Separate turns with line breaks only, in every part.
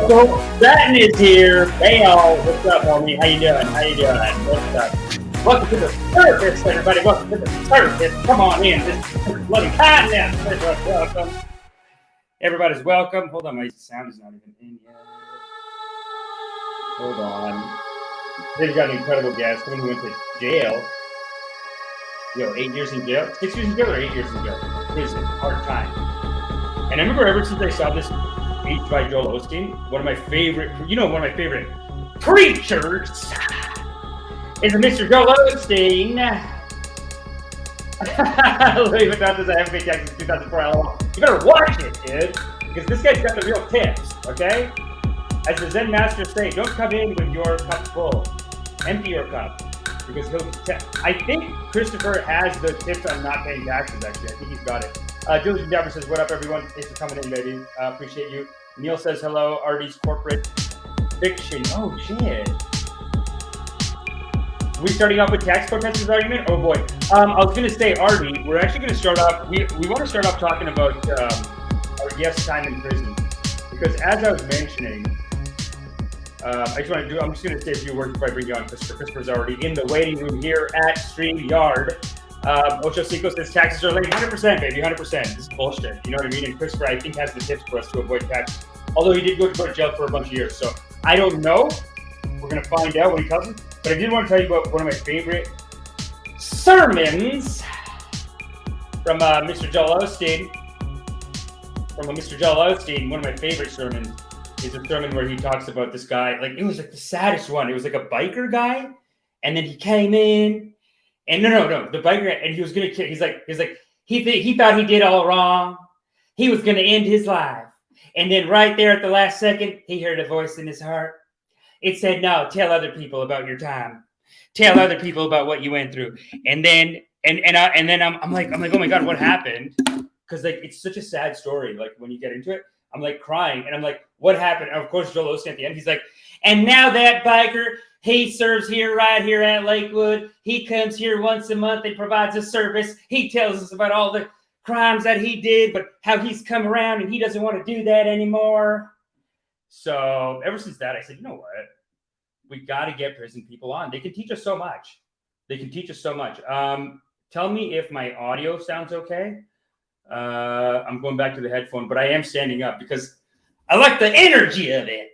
So Batten is here. Hey y'all, what's up, homie? How you doing? What's up? Welcome to the surface, everybody. Welcome to the surface. Come on in. This is bloody kindness. Welcome. Everybody's welcome. Hold on, my sound is not even in yet. Hold on. They've got an incredible guest. Someone who went to jail. 8 years in jail? 6 years in jail or 8 years in jail? Prison. Hard time. And I remember ever since I saw this speech by Joel Osteen, one of my favorite preachers is Mr. Joel Osteen. Even though I haven't paid taxes since 2004, you better watch it, dude, because this guy's got the real tips, okay? As the Zen masters say, don't come in with your cup full. Empty your cup, because I think Christopher has the tips on not paying taxes, actually. I think he's got it. Diligent Dabber says, what up, everyone? Thanks for coming in, baby. Appreciate you. Neil says, hello. Artie's corporate fiction. Oh, shit. Are we starting off with tax protesters argument? Oh, boy. I was going to say, Artie, we're actually going to start off. We want to start off talking about our guest time in prison. Because as I was mentioning, I'm just going to say a few words before I bring you on, Christopher. Christopher's already in the waiting room here at StreamYard. Ocho Cinco says taxes are late. 100%, baby, 100%. This is bullshit. You know what I mean? And Christopher, I think, has the tips for us to avoid taxes. Although he did go to jail for a bunch of years. So I don't know. We're going to find out when he tells us. But I did want to tell you about one of my favorite sermons from Mr. Joel Osteen. One of my favorite sermons is a sermon where he talks about this guy. Like, it was like the saddest one. It was like a biker guy. And then he came in. And no, the biker, and he was gonna kill. He's like, he thought he did all wrong. He was gonna end his life, and then right there at the last second, he heard a voice in his heart. It said, "No, tell other people about your time. Tell other people about what you went through." And then, I'm like, oh my God, what happened? Because like it's such a sad story. Like when you get into it, I'm like crying, and I'm like, what happened? And of course, Joel Osteen at the end, he's like, and now that biker. He serves right here at Lakewood. He comes here once a month and provides a service. He tells us about all the crimes that he did, but how he's come around and he doesn't want to do that anymore. So ever since that, I said, you know what? We got to get prison people on. They can teach us so much. Tell me if my audio sounds okay. I'm going back to the headphone, but I am standing up because I like the energy of it.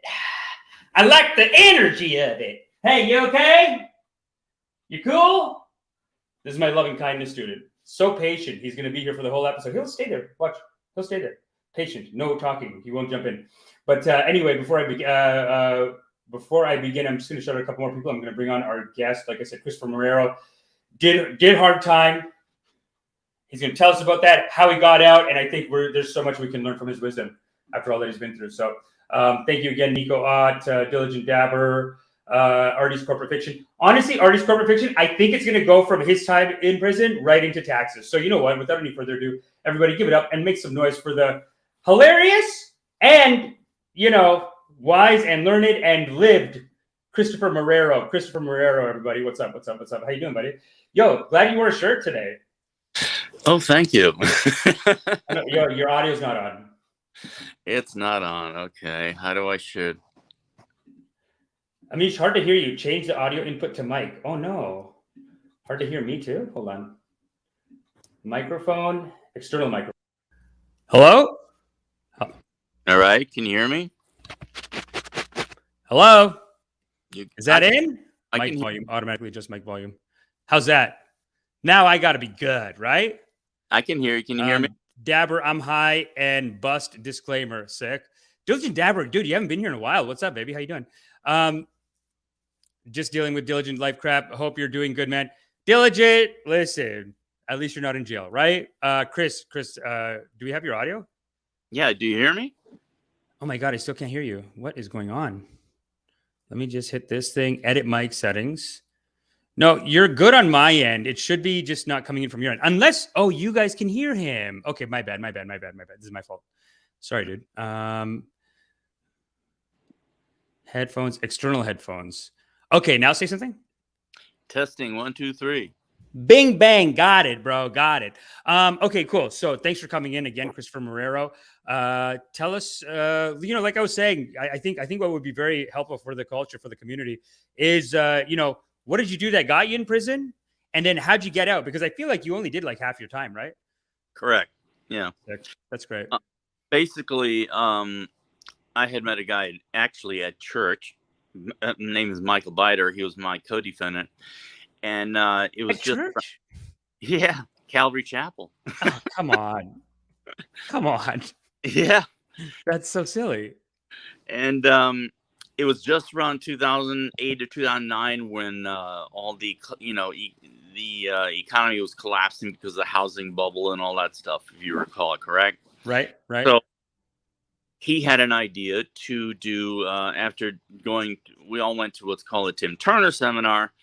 Hey, you okay? You cool? This is my loving kindness student. So patient. He's going to be here for the whole episode. He'll stay there. Watch. He'll stay there. Patient. No talking. He won't jump in. But anyway, before I begin, I'm just going to shout out a couple more people. I'm going to bring on our guest. Like I said, Christopher Marrero did hard time. He's going to tell us about that, how he got out, and I think there's so much we can learn from his wisdom after all that he's been through. So thank you again, Nico Ott, Diligent Dabber, Artie's Corporate Fiction. Honestly, Artie's Corporate Fiction, I think it's going to go from his time in prison right into taxes. So you know what? Without any further ado, everybody give it up and make some noise for the hilarious and, wise and learned and lived Christopher Marrero. Christopher Marrero, everybody. What's up? How you doing, buddy? Yo, glad you wore a shirt today.
Oh, thank you.
Yo, your audio's not on.
It's not on. Okay. How do I should?
Amish, hard to hear you. Change the audio input to mic. Oh, no. Hard to hear me, too. Hold on. Microphone. External microphone. Hello?
All right. Can you hear me?
Hello? Is that in?
Mic
volume. Automatically adjust mic volume. How's that? Now I got to be good, right?
I can hear you. Can you hear me?
Dabber, I'm high and bust disclaimer. Sick. Diligent Dabber, dude, you haven't been here in a while. What's up, baby? How you doing? Just dealing with diligent life crap. Hope you're doing good, man. Diligent, listen. At least you're not in jail, right? Chris, do we have your audio?
Yeah. Do you hear me?
Oh my God, I still can't hear you. What is going on? Let me just hit this thing. Edit mic settings. No, you're good on my end. It should be just not coming in from your end. Unless, you guys can hear him. Okay, my bad. This is my fault. Sorry, dude. Headphones, external headphones. Okay, now say something.
Testing 1, 2, 3.
Bing, bang. Got it, bro. Got it. Okay, cool. So thanks for coming in again, Christopher Marrero. Tell us, like I was saying, I think what would be very helpful for the culture, for the community is, what did you do that got you in prison? And then how'd you get out? Because I feel like you only did like half your time, right?
Correct. Yeah.
That's great.
Basically, I had met a guy actually at church. Name is Michael Bider. He was my co-defendant, and it was
At
just
church?
yeah, Calvary Chapel.
Oh, come on. Come on.
Yeah,
That's so silly.
and it was just around 2008 to 2009 when all the the economy was collapsing because of the housing bubble and all that stuff. If you recall, correct?
Right.
So he had an idea to do after going. We all went to what's called a Tim Turner seminar,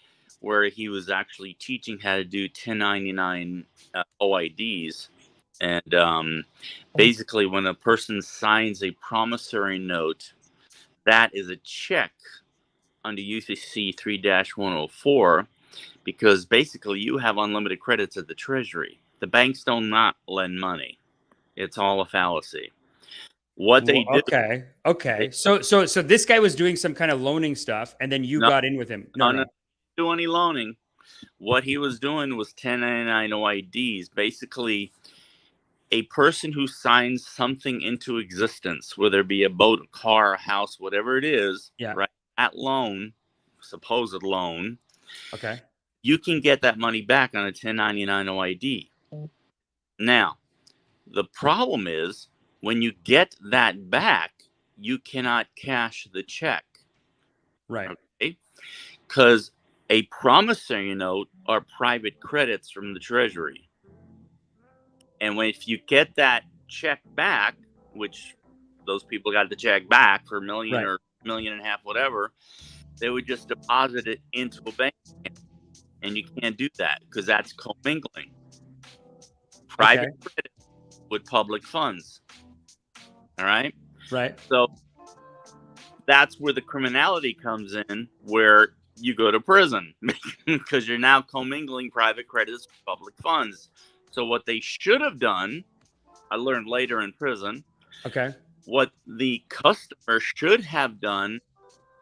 where he was actually teaching how to do 1099 OIDs. And basically, when a person signs a promissory note, that is a check under UCC 3-104, because basically you have unlimited credits at the Treasury. The banks do not lend money. It's all a fallacy. What they do.
Okay. So this guy was doing some kind of loaning stuff, and then you got in with him. No.
Do any loaning. What he was doing was 1099 OIDs. Basically, a person who signs something into existence, whether it be a boat, a car, a house, whatever it is, right? That loan, supposed loan,
okay,
you can get that money back on a 1099 OID. Now, the problem is when you get that back, you cannot cash the check.
Right.
Okay? Because a promissory note are private credits from the Treasury. And if you get that check back, which those people got the check back for $1 million or $1.5 million, whatever, they would just deposit it into a bank account. And you can't do that because that's commingling. Private credit with public funds. All right?
Right.
So that's where the criminality comes in, where you go to prison because you're now commingling private credits with public funds. So what they should have done, I learned later in prison.
Okay.
What the customer should have done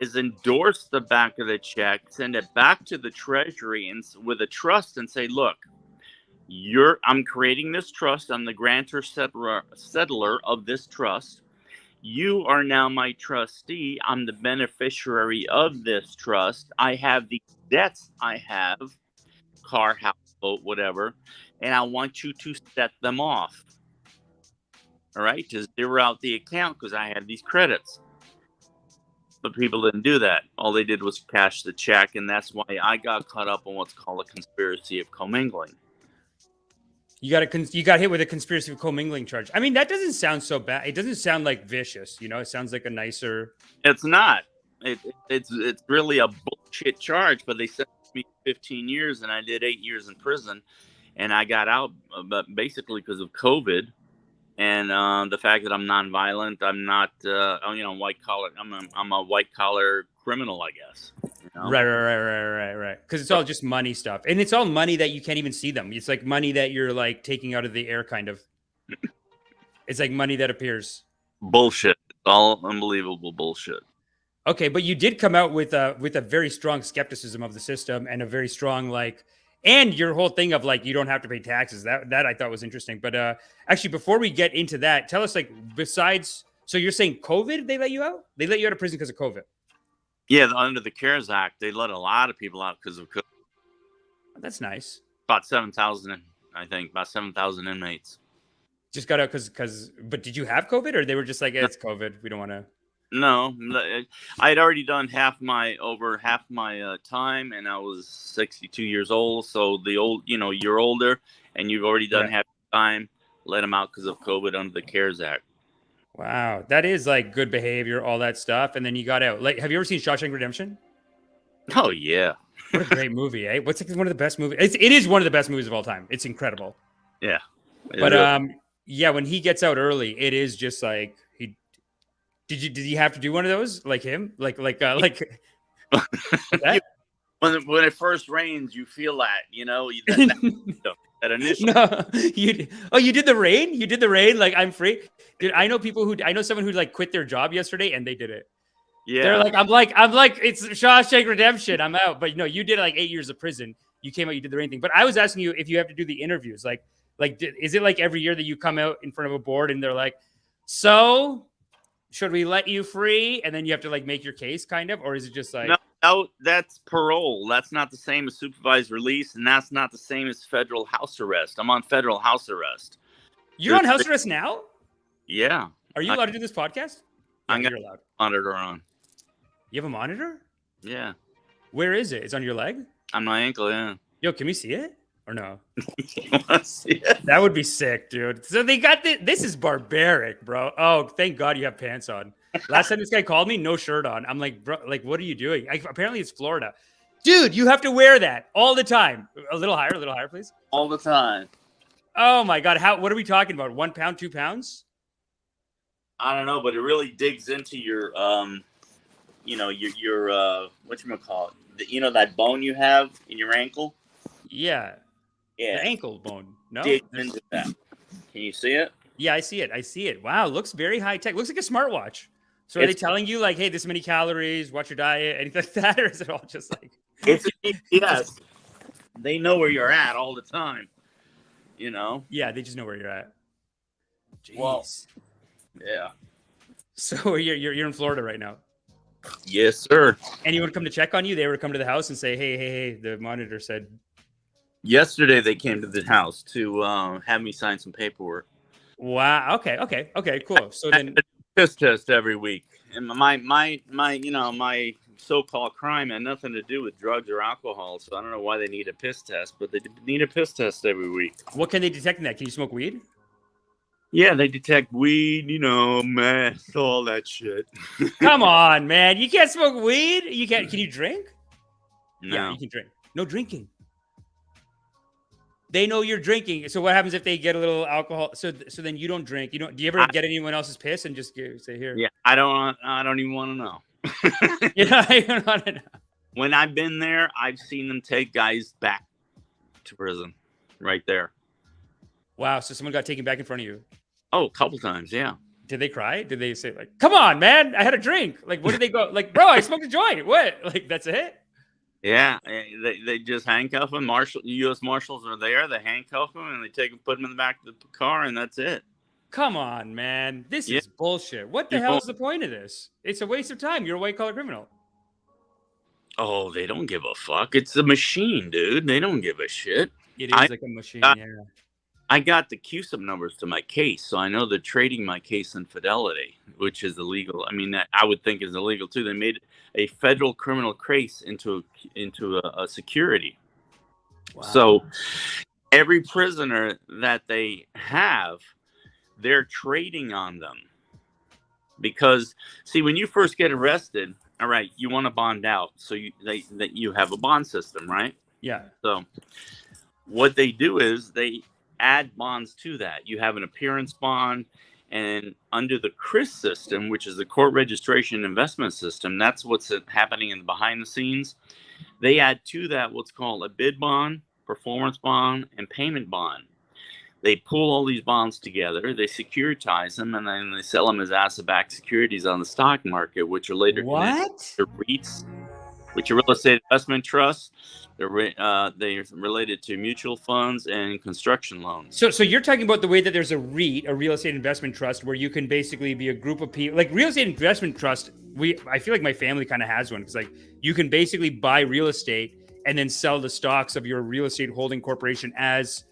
is endorse the back of the check, send it back to the Treasury and with a trust and say, look, I'm creating this trust. I'm the grantor settler of this trust. You are now my trustee. I'm the beneficiary of this trust. I have the debts I have, car, house, boat, whatever, and I want you to set them off. All right, to zero out the account because I have these credits. But people didn't do that. All they did was cash the check, and that's why I got caught up on what's called a conspiracy of commingling.
You got hit with a conspiracy of commingling charge. I mean, that doesn't sound so bad. It doesn't sound like vicious. It sounds like a nicer.
It's not. It's really a bullshit charge. But they sentenced me 15 years, and I did 8 years in prison, and I got out, but basically because of COVID, and the fact that I'm nonviolent. I'm not, white collar. I'm a white collar criminal, I guess.
Right. Because it's all just money stuff, and it's all money that you can't even see them. It's like money that you're like taking out of the air, kind of. It's like money that appears.
Bullshit. All unbelievable bullshit.
Okay, but you did come out with a very strong skepticism of the system and a very strong and your whole thing of you don't have to pay taxes. That I thought was interesting. But actually, before we get into that, tell us besides. So you're saying COVID? They let you out? They let you out of prison because of COVID?
Yeah, under the CARES Act, they let a lot of people out because of COVID.
That's nice.
About 7,000, I think. About 7,000 inmates.
Just got out because. But did you have COVID, or they were just like, it's COVID, we don't want to?
No, I had already done half my time, and I was 62 years old. So the old, you're older, and you've already done half your time. Let them out because of COVID under the CARES Act.
Wow, that is good behavior, all that stuff, and then you got out. Have you ever seen Shawshank Redemption?
Oh yeah,
what a great movie, eh? What's one of the best movies? It is one of the best movies of all time. It's incredible.
Yeah,
but when he gets out early, it is just he. Did you have to do one of those like him? Like
when it first rains, you feel that, that initial.
No, you did the rain? You did the rain? Like, I'm free. Dude, I know someone who like quit their job yesterday and they did it.
Yeah.
They're like, I'm like, it's Shawshank Redemption. I'm out. But no, you did like 8 years of prison. You came out, you did the rain thing. But I was asking you if you have to do the interviews. Like, is it like every year that you come out in front of a board and they're like, so should we let you free? And then you have to like make your case kind of, or is it just like,
no, that's parole. That's not the same as supervised release. And that's not the same as federal house arrest. I'm on federal house arrest.
You're on house arrest now?
Yeah.
Are you allowed to do this podcast?
I'm going to monitor on.
You have a monitor?
Yeah.
Where is it? It's on your leg?
On my ankle, yeah.
Yo, can we see it? Or no?
You want to see it?
That would be sick, dude. So they got this is barbaric, bro. Oh, thank God you have pants on. Last time this guy called me, no shirt on. I'm like, bro, like, what are you doing? Apparently it's Florida. Dude, you have to wear that all the time. A little higher, please.
All the time.
Oh my God. What are we talking about? 1 pound, 2 pounds?
I don't know, but it really digs into your your whatchamacallit, that bone you have in your ankle?
Yeah.
Yeah.
The ankle bone. No?
Digs into that. Can you see it?
Yeah, I see it. Wow, looks very high tech. Looks like a smartwatch. So are they telling you like, hey, this many calories, watch your diet, anything like that? Or is it all just like
it's yes. They know where you're at all the time.
Yeah, they just know where you're at. Jeez.
Well, yeah.
So you're in Florida right now.
Yes, sir.
Anyone come to check on you? They would come to the house and say, hey, the monitor said.
Yesterday they came to the house to have me sign some paperwork.
Wow. Okay. Cool. So then
piss test every week, and my so-called crime had nothing to do with drugs or alcohol. So I don't know why they need a piss test, but they need a piss test every week.
What can they detect in that? Can you smoke weed?
Yeah, they detect weed, meth, all that shit.
Come on, man. You can't smoke weed? You can't. Can you drink?
No.
Yeah, you can drink. No drinking. They know you're drinking. So what happens if they get a little alcohol? So then you don't drink. Do you ever get anyone else's piss and just say here?
Yeah, I don't even want to know.
Yeah, I don't want to know.
When I've been there, I've seen them take guys back to prison right there.
Wow, so someone got taken back in front of you.
Oh, a couple times, yeah.
Did they cry? Did they say like, "Come on, man, I had a drink"? Like, what did they go? Like, bro, I smoked a joint. What? Like, that's it?
Yeah, they just handcuff them. U.S. Marshals are there. They handcuff them and they put them in the back of the car, and that's it.
Come on, man. This is bullshit. What the hell is the point of this? It's a waste of time. You're a white-collar criminal.
Oh, they don't give a fuck. It's a machine, dude. They don't give a shit.
It is like a machine, yeah.
I got the CUSIP numbers to my case, so I know they're trading my case in fidelity, which is illegal. I mean, I would think is illegal too. They made a federal criminal case into a security. Wow. So every prisoner that they have, they're trading on them. Because, see, when you first get arrested, all right, you want to bond out, so you have a bond system, right?
Yeah.
So what they do is they add bonds to that. You have an appearance bond, and under the CRIS system, which is the court registration investment system, that's what's happening in the behind the scenes. They add to that what's called a bid bond, performance bond, and payment bond. They pull all these bonds together, they securitize them, and then they sell them as asset-backed securities on the stock market, which are later connected to REITs, which are real estate investment trusts. They're related to mutual funds and construction loans.
So you're talking about the way that there's a REIT, a real estate investment trust, where you can basically be a group of people. Like real estate investment trust, I feel like my family kind of has one, because like you can basically buy real estate and then sell the stocks of your real estate holding corporation as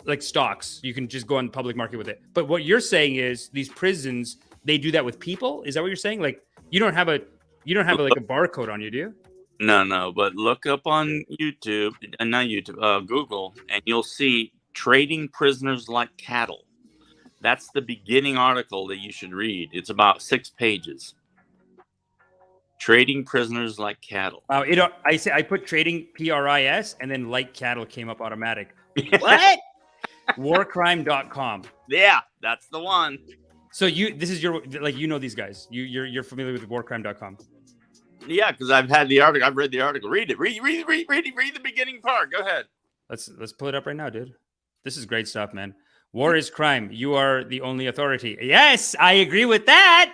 like stocks. You can just go on the public market with it. But what you're saying is these prisons, they do that with people. Is that what you're saying? Like you don't have like a barcode on you, do you?
No, but look up on YouTube, Google, and you'll see trading prisoners like cattle. That's the beginning article that you should read. It's about 6 pages. Trading prisoners like cattle.
Wow, I put trading PRIS and then like cattle came up automatic. What? Warcrime.com.
Yeah, that's the one.
So this is your, like, these guys. You're familiar with warcrime.com.
Yeah, because I've had the article. I've read the article. Read it. Read the beginning part. Go ahead.
Let's pull it up right now, dude. This is great stuff, man. War is crime. You are the only authority. Yes, I agree with that.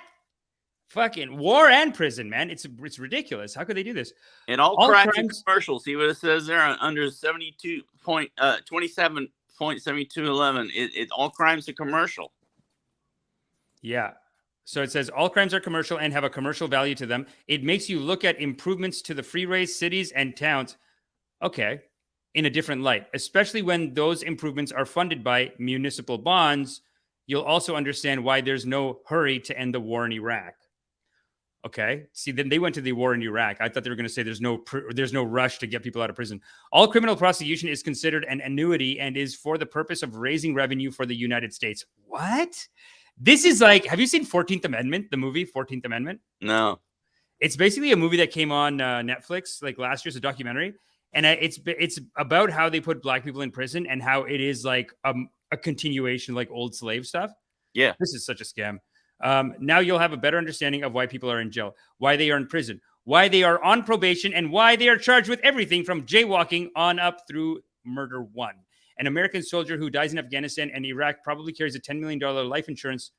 Fucking war and prison, man. It's ridiculous. How could they do this?
And all crimes are commercial. See what it says there under 27.7211. It all crimes are commercial.
Yeah. So it says all crimes are commercial and have a commercial value to them. It makes you look at improvements to the freeways, cities, and towns. Okay. In a different light, especially when those improvements are funded by municipal bonds. You'll also understand why there's no hurry to end the war in Iraq. Okay. See, then they went to the war in Iraq. I thought they were going to say there's no rush to get people out of prison. All criminal prosecution is considered an annuity and is for the purpose of raising revenue for the United States. What? This is like, have you seen 14th Amendment, the movie 14th Amendment?
No.
It's basically a movie that came on Netflix like last year. It's a documentary. And it's about how they put black people in prison and how it is like a continuation, like old slave stuff.
Yeah.
This is such a scam. Now you'll have a better understanding of why people are in jail, why they are in prison, why they are on probation, and why they are charged with everything from jaywalking on up through murder one. An American soldier who dies in Afghanistan and Iraq probably carries a $10 million life insurance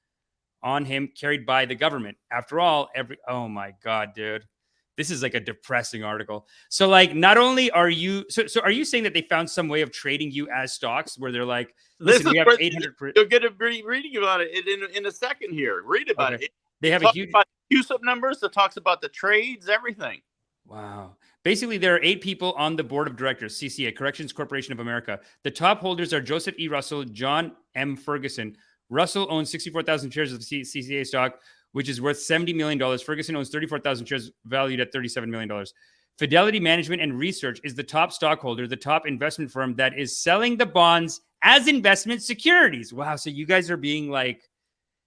on him carried by the government. After all, oh my God, dude. This is like a depressing article. So like, not only are you, so are you saying that they found some way of trading you as stocks where they're like, listen, we have 800.
You're going to be reading about it in a second here. Read about it.
They have a huge
use of numbers that talks about the trades, everything.
Wow. Basically, there are 8 people on the board of directors, CCA, Corrections Corporation of America. The top holders are Joseph E. Russell, John M. Ferguson. Russell owns 64,000 shares of CCA stock, which is worth $70 million. Ferguson owns 34,000 shares valued at $37 million. Fidelity Management and Research is the top stockholder, the top investment firm that is selling the bonds as investment securities. Wow. So you guys are being like,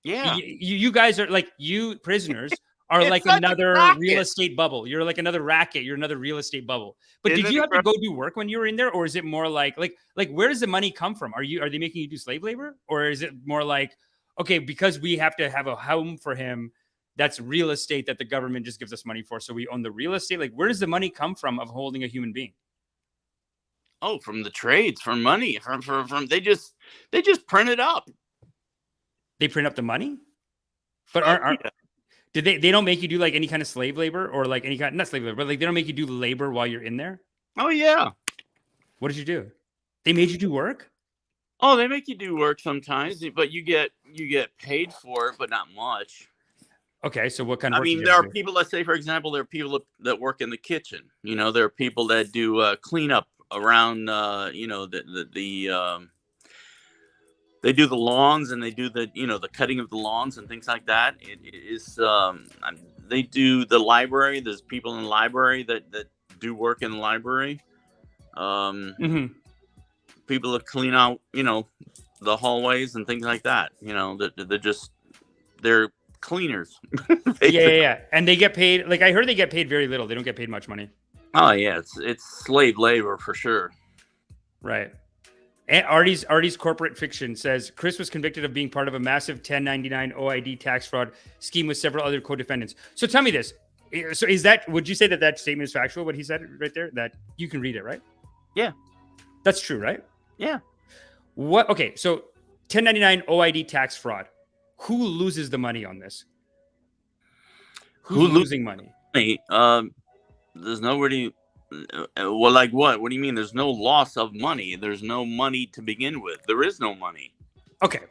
yeah,
you guys are like, you prisoners are like another real estate bubble. You're like another racket. You're another real estate bubble. But did you have to go do work when you were in there? Or is it more like where does the money come from? Are they making you do slave labor? Or is it more like, okay, because we have to have a home for him, that's real estate that the government just gives us money for. So we own the real estate. Like, where does the money come from of holding a human being?
Oh, from the trades, from money, from they just print it up.
They print up the money? But did they don't make you do like any kind of slave labor or like any kind, not slave labor, but like they don't make you do labor while you're in there?
Oh yeah.
What did you do? They made you do work?
Oh, they make you do work sometimes, but you get paid for it, but not much.
Okay, so what kind of work?
I mean, there are people, let's say, for example, there are people that work in the kitchen. You know, there are people that do cleanup around, they do the lawns and they do the cutting of the lawns and things like that. It is, they do the library. There's people in the library that do work in the library. People that clean out, the hallways and things like that. They're cleaners.
yeah. And they get paid. Like I heard they get paid very little. They don't get paid much money.
Oh yeah, it's slave labor for sure.
Right. And Artie's corporate fiction says Chris was convicted of being part of a massive 1099 OID tax fraud scheme with several other co-defendants. So tell me this. So would you say that statement is factual, what he said right there? That you can read it, right?
Yeah.
That's true, right?
Yeah.
Okay, so 1099 OID tax fraud. Who loses the money on this? Who's losing money?
There's nobody. Well, like what? What do you mean? There's no loss of money. There's no money to begin with. There is no money.
Okay.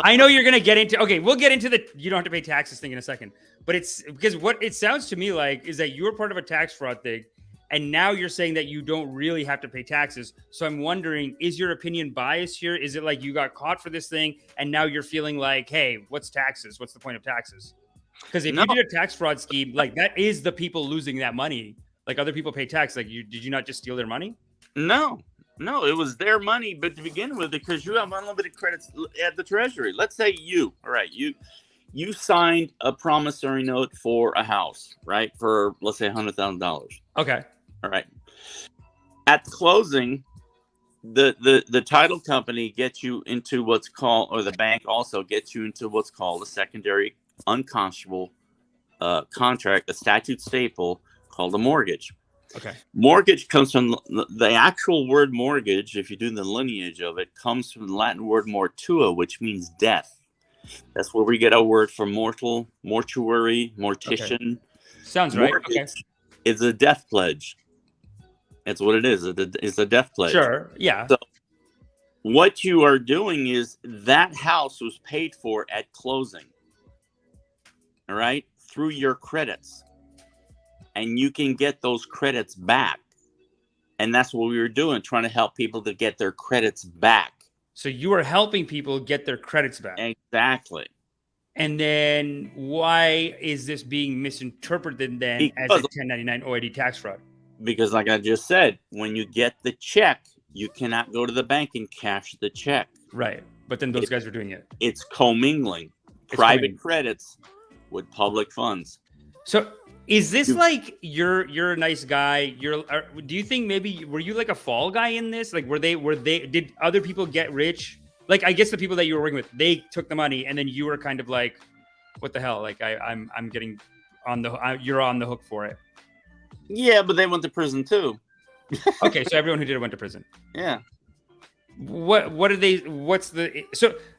I know you're going to get into, okay, we'll get into you don't have to pay taxes thing in a second, but it's because what it sounds to me like is that you're part of a tax fraud thing. And now you're saying that you don't really have to pay taxes. So I'm wondering, is your opinion biased here? Is it like you got caught for this thing and now you're feeling like, hey, what's taxes? What's the point of taxes? Because if you did a tax fraud scheme, like that is the people losing that money. Like other people pay tax. Like did you not just steal their money?
No, it was their money. But to begin with, because you have unlimited credits at the Treasury. Let's say you signed a promissory note for a house, right? For let's say $100,000.
Okay.
All right. At closing, the title company gets you into what's called, or the bank also gets you into what's called a secondary unconscionable contract, a statute staple called a mortgage.
Okay.
Mortgage comes from the actual word mortgage. If you do the lineage of it, comes from the Latin word mortua, which means death. That's where we get our word for mortal, mortuary, mortician.
Okay. Sounds right. Okay.
It's a death pledge. That's what it is. It's a death pledge.
Sure. Yeah.
So what you are doing is that house was paid for at closing. All right, through your credits. And you can get those credits back. And that's what we were doing, trying to help people to get their credits back.
So you are helping people get their credits back.
Exactly.
And then why is this being misinterpreted then as a 1099 OID tax fraud?
Because like I just said, when you get the check, you cannot go to the bank and cash the check.
Right. But then those guys were doing it.
It's commingling private credits with public funds.
So is this like you're a nice guy? Do you think maybe were you like a fall guy in this? Like were they did other people get rich? Like I guess the people that you were working with, they took the money and then you were kind of like, what the hell? Like I'm getting on you're on the hook for it.
Yeah, but they went to prison too.
Okay, so everyone who did it went to prison.
Yeah.
What are they? What's the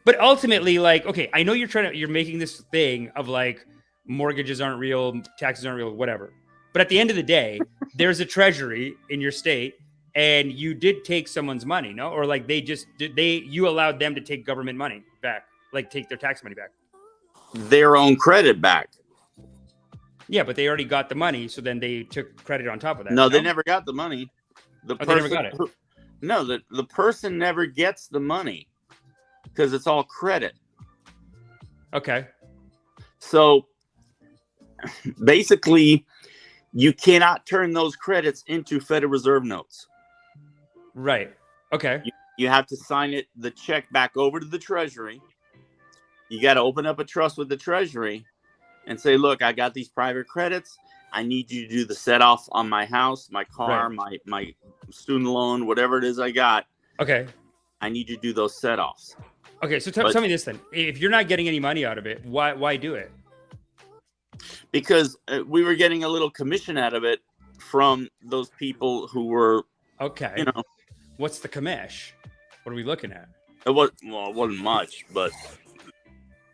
But ultimately, like, okay, I know you're making this thing of like mortgages aren't real, taxes aren't real, whatever. But at the end of the day, there's a treasury in your state, and you did take someone's money, no? Or like you allowed them to take government money back, like take their tax money back.
Their own credit back.
Yeah, but they already got the money, so then they took credit on top of that.
No, they never got the money.
They never got it.
No, the person never gets the money because it's all credit.
Okay.
So basically, you cannot turn those credits into Federal Reserve notes.
Right. Okay.
You have to sign the check back over to the Treasury. You got to open up a trust with the Treasury and say, look, I got these private credits. I need you to do the set off on my house, my car, right, my student loan, whatever it is I got.
Okay.
I need you to do those set offs.
Okay. So tell me this then. If you're not getting any money out of it, why do it?
Because we were getting a little commission out of it from those people who were,
okay. What's the commish? What are we looking at?
It wasn't much, but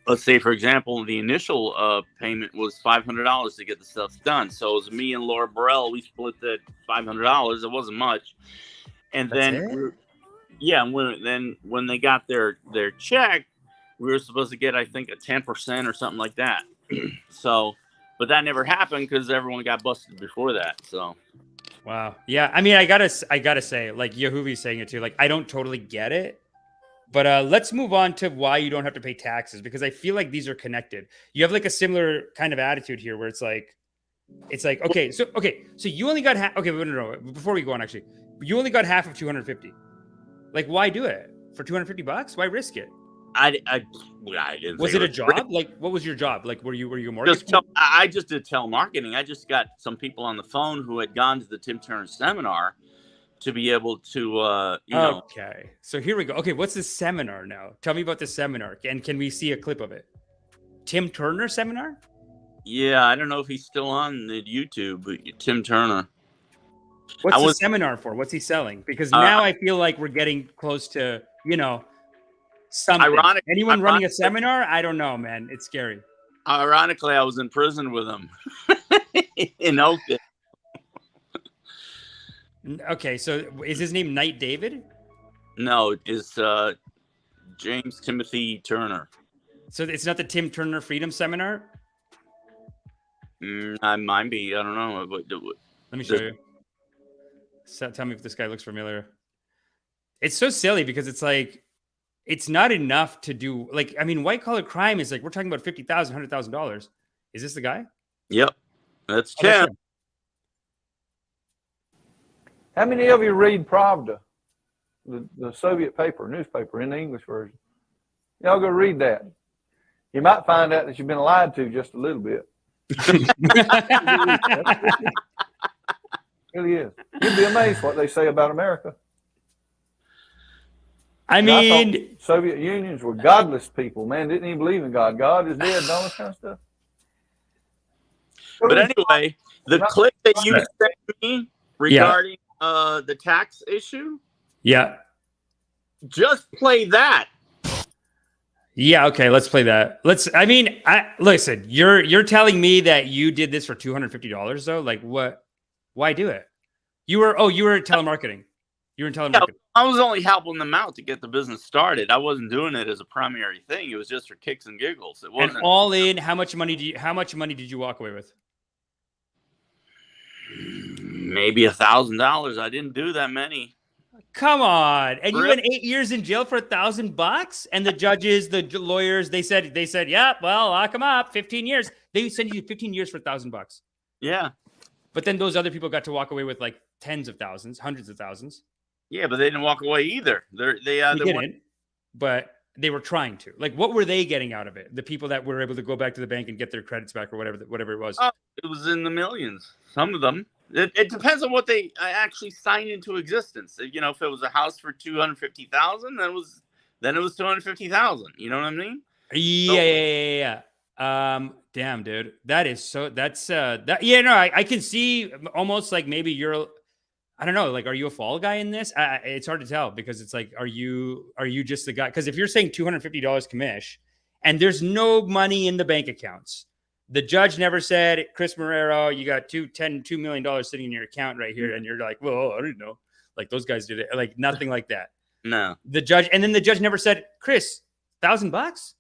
let's say, for example, the initial payment was $500 to get the stuff done. So it was me and Laura Burrell. We split that $500. It wasn't much. And then, then when they got their check, we were supposed to get, I think, a 10% or something like that. So, but that never happened because everyone got busted before that. So,
wow. Yeah. I mean, I gotta say, like Yahuvi's saying it too. Like, I don't totally get it. But let's move on to why you don't have to pay taxes, because I feel like these are connected. You have like a similar kind of attitude here where it's like, okay, so you only got half. Okay, no. Before we go on, actually, you only got half of 250. Like, why do it for $250? Why risk it?
I didn't.
Was it a job? Like, what was your job? Like, were you a mortgage?
I just did telemarketing. I just got some people on the phone who had gone to the Tim Turner seminar to be able to,
Okay, so here we go. Okay, what's this seminar now? Tell me about this seminar. And can we see a clip of it? Tim Turner seminar?
Yeah, I don't know if he's still on the YouTube, but Tim Turner.
What's the seminar for? What's he selling? Because now I feel like we're getting close to, something. Anyone running a seminar? I don't know, man. It's scary.
Ironically, I was in prison with him in Oakton.
Okay, so is his name Knight David?
No, it's James Timothy Turner.
So it's not the Tim Turner Freedom Seminar?
I might be. I don't know.
Let me show you. So tell me if this guy looks familiar. It's so silly because it's like, it's not enough to do. Like, I mean, white collar crime is like, we're talking about $50,000, $100,000. Is this the guy?
Yep. That's Tim.
How many of you read Pravda, the Soviet newspaper in the English version? Y'all go read that. You might find out that you've been lied to just a little bit. It really is. You'd be amazed what they say about America.
I mean,
Soviet Unions were godless people, man. Didn't even believe in God. God is dead and all this kind of stuff.
But anyway, the clip that you sent me regarding the tax issue, just play that.
Yeah, okay, let's play that. Listen, you're telling me that you did this for $250 though? Like what? Why do it? You were telemarketing. You were in telemarketing.
Yeah, I was only helping them out to get the business started. I wasn't doing it as a primary thing. It was just for kicks and giggles. It wasn't.
And all in, how much money did you walk away with?
Maybe $1,000. I didn't do that many.
Come on. And you went 8 years in jail for $1,000? And the judges, the lawyers, they said, yeah, well, lock them up, 15 years. They sent you 15 years for $1,000.
Yeah.
But then those other people got to walk away with like tens of thousands, hundreds of thousands.
Yeah, but they didn't walk away either. They
didn't, but they were trying to. Like, what were they getting out of it? The people that were able to go back to the bank and get their credits back or whatever it was.
Oh, it was in the millions. Some of them. It depends on what they actually signed into existence. You know, if it was a house for $250,000, then it was $250,000. You know what I mean?
Yeah. Damn, dude, I can see almost like maybe you're, I don't know, like, are you a fall guy in this? It's hard to tell because it's like, are you just the guy? Because if you're saying $250 commish and there's no money in the bank accounts, the judge never said, Chris Marrero, you got $2 million sitting in your account right here. And you're like, well, I didn't know. Like those guys did it. Like nothing like that.
No.
The judge never said, Chris, $1,000?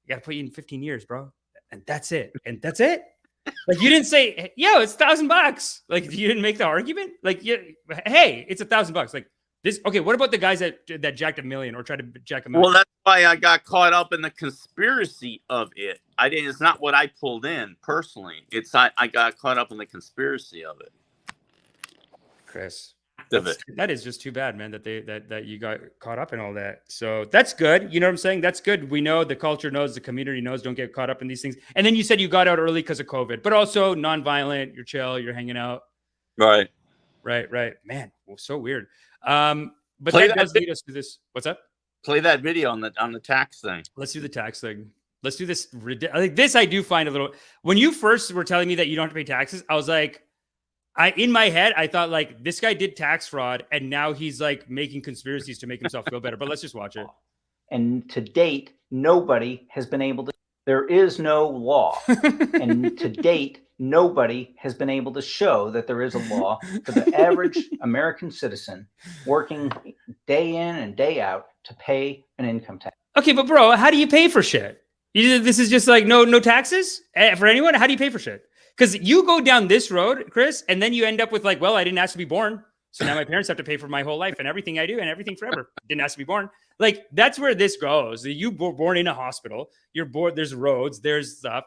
You got to put you in 15 years, bro. And that's it. Like you didn't say, yo, it's $1,000. Like you didn't make the argument. Like, hey, it's $1,000. Like this. Okay. What about the guys that jacked $1 million or tried to jack $1 million?
Well, that's why I got caught up in the conspiracy of it. It's not what I pulled in personally. I got caught up in the conspiracy of it.
Chris. That is just too bad, man, that you got caught up in all that. So that's good. You know what I'm saying? That's good. We know the culture knows, the community knows, don't get caught up in these things. And then you said you got out early because of COVID, but also nonviolent, you're chill, you're hanging out.
Right.
Man, well, so weird. But that does lead us to this. What's up?
Play that video on the tax thing.
Let's do the tax thing. Let's do this. Like this, I do find a little, when you first were telling me that you don't have to pay taxes, I was like, in my head, I thought like this guy did tax fraud and now he's like making conspiracies to make himself feel better. But let's just watch it.
And to date, nobody has been able to. There is no law. And to date, nobody has been able to show that there is a law for the average American citizen working day in and day out to pay an income tax.
Okay, but bro, how do you pay for shit? This is just like no taxes for anyone? How do you pay for shit? Because you go down this road, Chris, and then you end up with like, well, I didn't ask to be born. So now my parents have to pay for my whole life and everything I do and everything forever. Didn't ask to be born. Like, that's where this goes. You were born in a hospital. You're born, there's roads, there's stuff.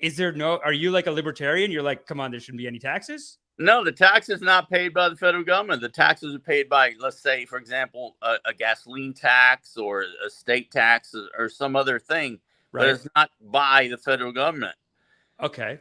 Are you like a libertarian? You're like, come on, there shouldn't be any taxes?
No, the tax is not paid by the federal government. The taxes are paid by, let's say, for example, a gasoline tax or a state tax or some other thing. Right. But it's not by the federal government.
Okay.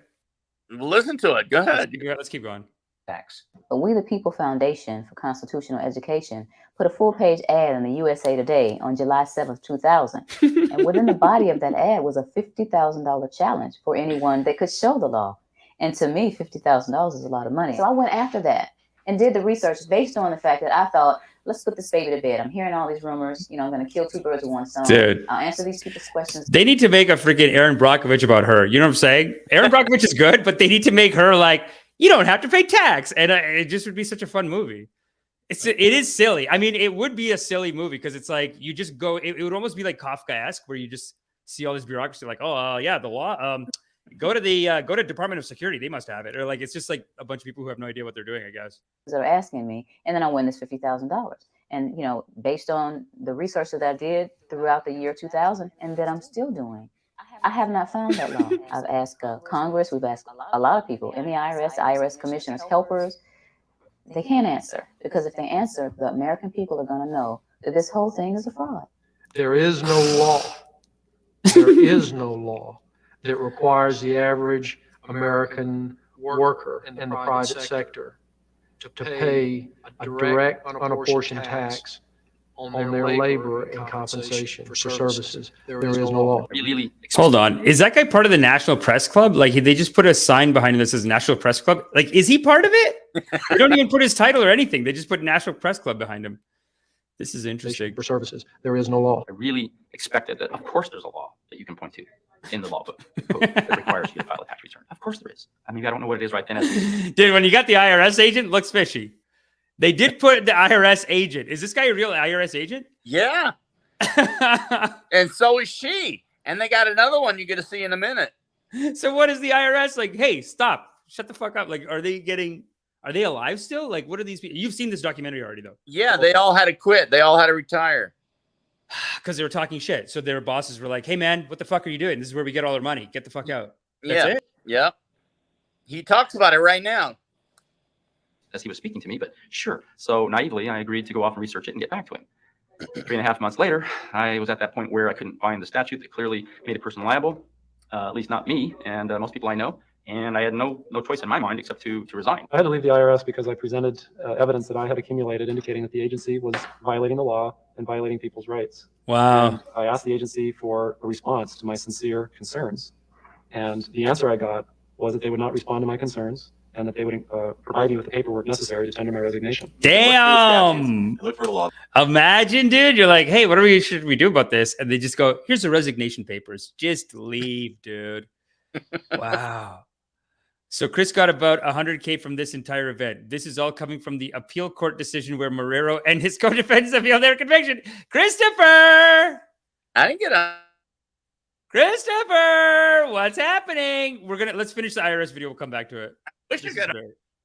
Listen to it. Go ahead.
Let's keep going.
Tax.
The We the People Foundation for Constitutional Education put a full-page ad in the USA Today on July 7th, 2000. And within the body of that ad was a $50,000 challenge for anyone that could show the law. And to me, $50,000 is a lot of money. So I went after that and did the research based on the fact that I thought, let's put this baby to bed. I'm hearing all these rumors. I'm going to kill two birds with one stone.
Dude.
I'll answer these people's questions.
They need to make a freaking Aaron Brockovich about her. You know what I'm saying? Aaron Brockovich is good, but they need to make her like, you don't have to pay tax. And it just would be such a fun movie. It is silly. I mean, it would be a silly movie because it's like you just go, it would almost be like Kafkaesque where you just see all this bureaucracy like, yeah, the law. Go to Department of Security. They must have it. Or like, it's just like a bunch of people who have no idea what they're doing, I guess.
They're asking me, and then I win this $50,000. And, based on the research that I did throughout the year 2000 and that I'm still doing, I have not found that law. I've asked Congress. We've asked a lot of people, Emmy, IRS commissioners, helpers. They can't answer because if they answer, the American people are going to know that this whole thing is a fraud.
There is no law. There is no law that requires the average American worker in the private sector to pay a direct, unapportioned tax on their labor and compensation for services. There is no law.
Hold on. Is that guy part of the National Press Club? Like, they just put a sign behind him that says National Press Club? Like, is he part of it? They don't even put his title or anything. They just put National Press Club behind him. This is interesting.
For services. There is no law.
I really expected that. Of course, there's a law that you can point to in the law book that requires you to file a tax return. Of course, there is. I mean, I don't know what it is right then.
Dude, when you got the IRS agent, looks fishy. They did put the IRS agent. Is this guy a real IRS agent?
Yeah. And so is she. And they got another one you're going to see in a minute.
So what is the IRS like? Hey, stop. Shut the fuck up. Like, are they alive still? Like, what are these people? You've seen this documentary already, though.
Yeah, they all had to quit. They all had to retire.
Because they were talking shit. So their bosses were like, hey, man, what the fuck are you doing? This is where we get all our money. Get the fuck out. That's it?
Yeah. He talks about it right now.
As he was speaking to me, but sure. So naively, I agreed to go off and research it and get back to him. 3.5 months later, I was at that point where I couldn't find the statute that clearly made a person liable, at least not me and most people I know. And I had no choice in my mind except to resign.
I had to leave the IRS because I presented evidence that I had accumulated indicating that the agency was violating the law and violating people's rights.
Wow.
And I asked the agency for a response to my sincere concerns. And the answer I got was that they would not respond to my concerns and that they would provide me with the paperwork necessary to tender my resignation.
Damn.
Look for the law.
Imagine, dude. You're like, hey, what should we do about this? And they just go, here's the resignation papers. Just leave, dude. Wow. So Chris got about 100K from this entire event. This is all coming from the appeal court decision where Marrero and his co-defendants appealed their conviction. Christopher!
I didn't get a...
Christopher! What's happening? Let's finish the IRS video. We'll come back to it.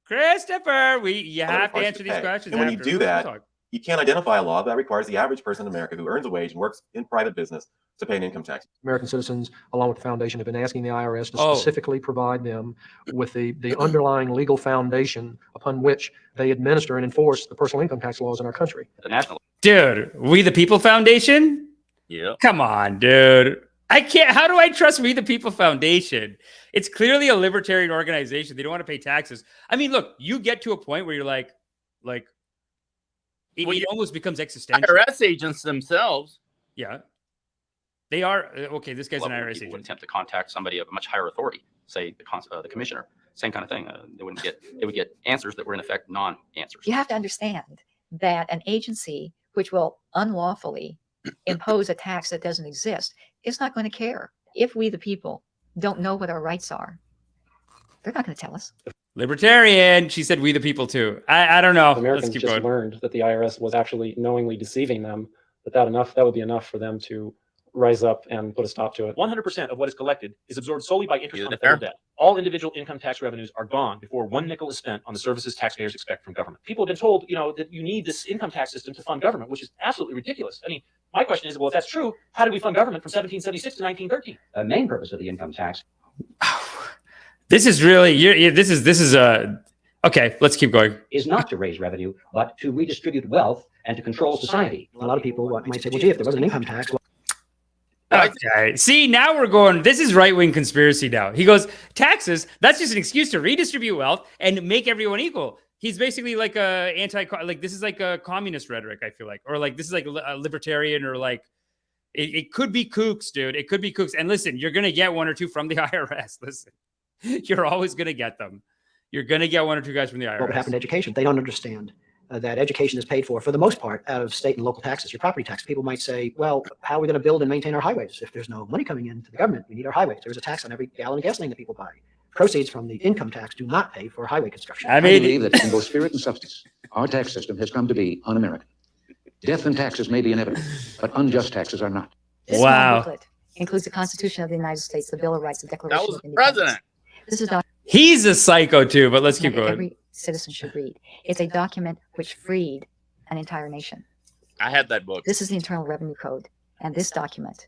Christopher, you have to answer these questions.
And when you do that, you can't identify a law that requires the average person in America who earns a wage and works in private business to pay an income tax.
American citizens, along with the foundation, have been asking the IRS to specifically provide them with the underlying legal foundation upon which they administer and enforce the personal income tax laws in our country.
The national.
Dude, We the People Foundation?
Yeah.
Come on, dude. I can't. How do I trust We the People Foundation? It's clearly a libertarian organization. They don't want to pay taxes. I mean, look, you get to a point where you're like, it almost becomes existential.
IRS agents themselves.
Yeah. They are. Okay, this guy's an IRS agent.
Would attempt to contact somebody of a much higher authority, say the commissioner, same kind of thing. They would get answers that were in effect non-answers.
You have to understand that an agency which will unlawfully impose a tax that doesn't exist is not going to care. If we, the people, don't know what our rights are, they're not going to tell us.
Libertarian. She said we the people too. I don't know.
Americans just learned that the IRS was actually knowingly deceiving them, that would be enough for them to rise up and put a stop to it.
100% of what is collected is absorbed solely by interest on the federal debt. All individual income tax revenues are gone before 1 nickel is spent on the services taxpayers expect from government. People have been told, that you need this income tax system to fund government, which is absolutely ridiculous. I mean, my question is, well, if that's true, how did we fund government from 1776 to 1913?
The main purpose of the income tax.
This is really, this is okay, let's keep going.
Is not to raise revenue, but to redistribute wealth and to control society. A lot of people might say, well, gee, if there was an income tax.
Okay. See, now we're going, this is right-wing conspiracy now. He goes, taxes, that's just an excuse to redistribute wealth and make everyone equal. He's basically like this is like a communist rhetoric, I feel like. Or like, this is like a libertarian or like, it could be kooks, dude. It could be kooks. And listen, you're going to get one or two from the IRS. Listen, you're always going to get them. You're going to get one or two guys from the IRS.
What would happen to education? They don't understand that education is paid for the most part, out of state and local taxes, your property tax. People might say, well, how are we going to build and maintain our highways? If there's no money coming into the government, we need our highways. There's a tax on every gallon of gasoline that people buy. Proceeds from the income tax do not pay for highway construction.
I believe that in both spirit and substance, our tax system has come to be un-American. Death and taxes may be inevitable, but unjust taxes are not.
This booklet includes the Constitution of the United States, the Bill of Rights, the Declaration of Independence.
President.
This is
He's a psycho too, but let's keep going.
Every citizen should read. It's a document which freed an entire nation.
I had that book.
This is the Internal Revenue Code, and this document,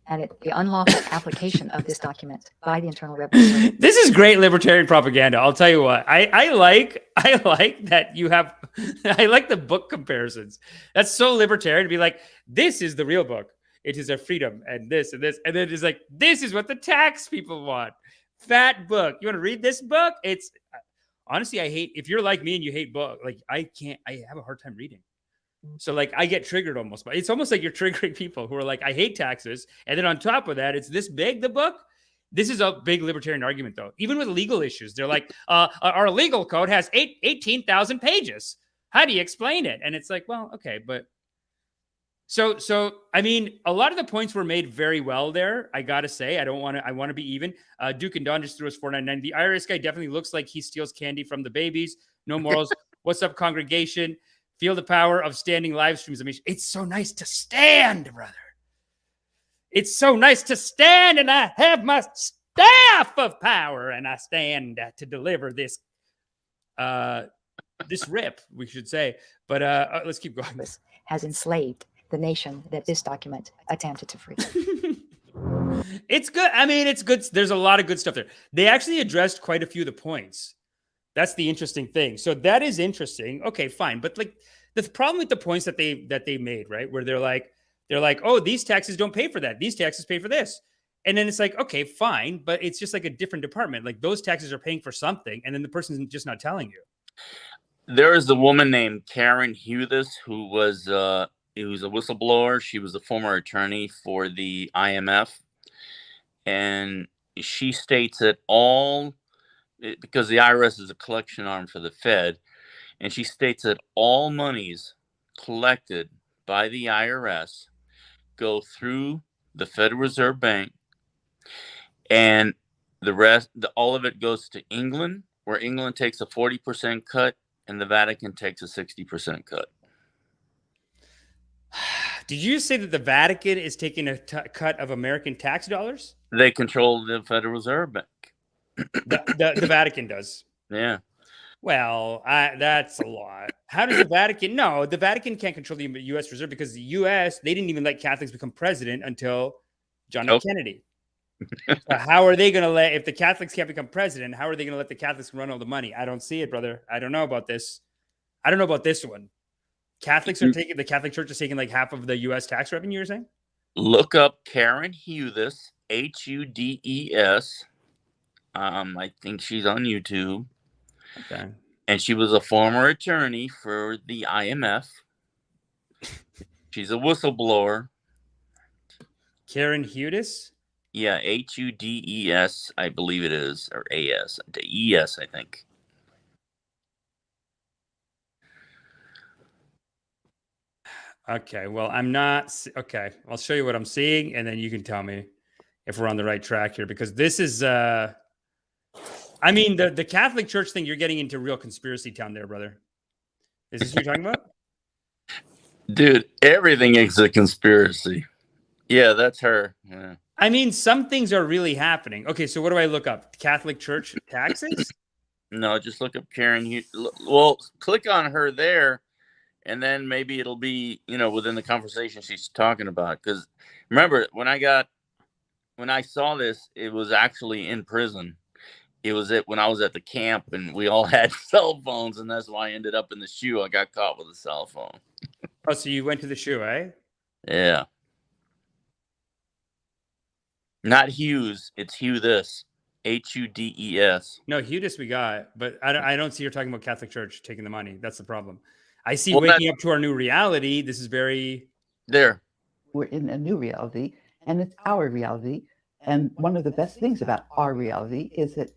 and the unlawful application of this document by the Internal Revenue Service.
This is great libertarian propaganda. I'll tell you what. I like that you have. I like the book comparisons. That's so libertarian to be like, this is the real book. It is a freedom, and this, and then it's like, this is what the tax people want. Fat book. You want to read this book? It's honestly, I hate, if you're like me and you hate book, like I have a hard time reading. So like I get triggered almost, but it's almost like you're triggering people who are like, I hate taxes. And then on top of that, it's this big, the book. This is a big libertarian argument though. Even with legal issues, they're like, our legal code has 18,000 pages. How do you explain it? And it's like, well, okay, but so I mean, a lot of the points were made very well there. I gotta say, I want to be even. Duke and Don just threw us $4.99. The IRS guy definitely looks like he steals candy from the babies. No morals. What's up, congregation? Feel the power of standing live streams. I mean, it's so nice to stand, brother. It's so nice to stand, and I have my staff of power, and I stand to deliver this this rip, we should say. But let's keep going.
Has enslaved the nation that this document attempted to free.
It's good. I mean, it's good. There's a lot of good stuff there. They actually addressed quite a few of the points. That's the interesting thing. So that is interesting. Okay, fine. But like the problem with the points that they made, right? Where they're like, oh, these taxes don't pay for that. These taxes pay for this. And then it's like, okay, fine. But it's just like a different department. Like those taxes are paying for something. And then the person's just not telling you.
There is a woman named Karen Hughes who was a whistleblower. She was a former attorney for the IMF. And she states that because the IRS is a collection arm for the Fed, and she states that all monies collected by the IRS go through the Federal Reserve Bank, and the rest, all of it goes to England, where England takes a 40% cut, and the Vatican takes a 60% cut.
Did you say that the Vatican is taking a cut of American tax dollars?
They control the Federal Reserve Bank.
The Vatican does.
Yeah.
Well, that's a lot. How does the Vatican? No, the Vatican can't control the U.S. Reserve because the U.S. they didn't even let Catholics become president until John F. Kennedy. So how are they going to if the Catholics can't become president? How are they going to let the Catholics run all the money? I don't see it, brother. I don't know about this. I don't know about this one. The Catholic Church is taking like half of the U.S. tax revenue. You're saying?
Look up Karen Hughes, Huddes. I think she's on YouTube.
Okay.
And she was a former attorney for the IMF. She's a whistleblower.
Karen Hughes?
Yeah, Huddes, I believe it is, or AS, ES, I think.
Okay, well, I'm not. Okay, I'll show you what I'm seeing, and then you can tell me if we're on the right track here, because this is, I mean, the Catholic Church thing, you're getting into real conspiracy town there, brother. Is this what you're talking about?
Dude, everything is a conspiracy. Yeah, that's her. Yeah.
I mean, some things are really happening. Okay, so what do I look up? Catholic Church taxes?
No, just look up Karen Hughes. Well, click on her there, and then maybe it'll be, within the conversation she's talking about. Because remember, when I saw this, it was actually in prison. It was when I was at the camp, and we all had cell phones, and that's why I ended up in the shoe. I got caught with a cell phone.
Oh, so you went to the shoe, eh?
Yeah. Not Hughes. It's Hughes. Huddes.
No, Hughes we got, but I don't see you're talking about Catholic Church taking the money. That's the problem. I see waking up to our new reality. This is very...
There.
We're in a new reality, and it's our reality. And one of the best things about our reality is that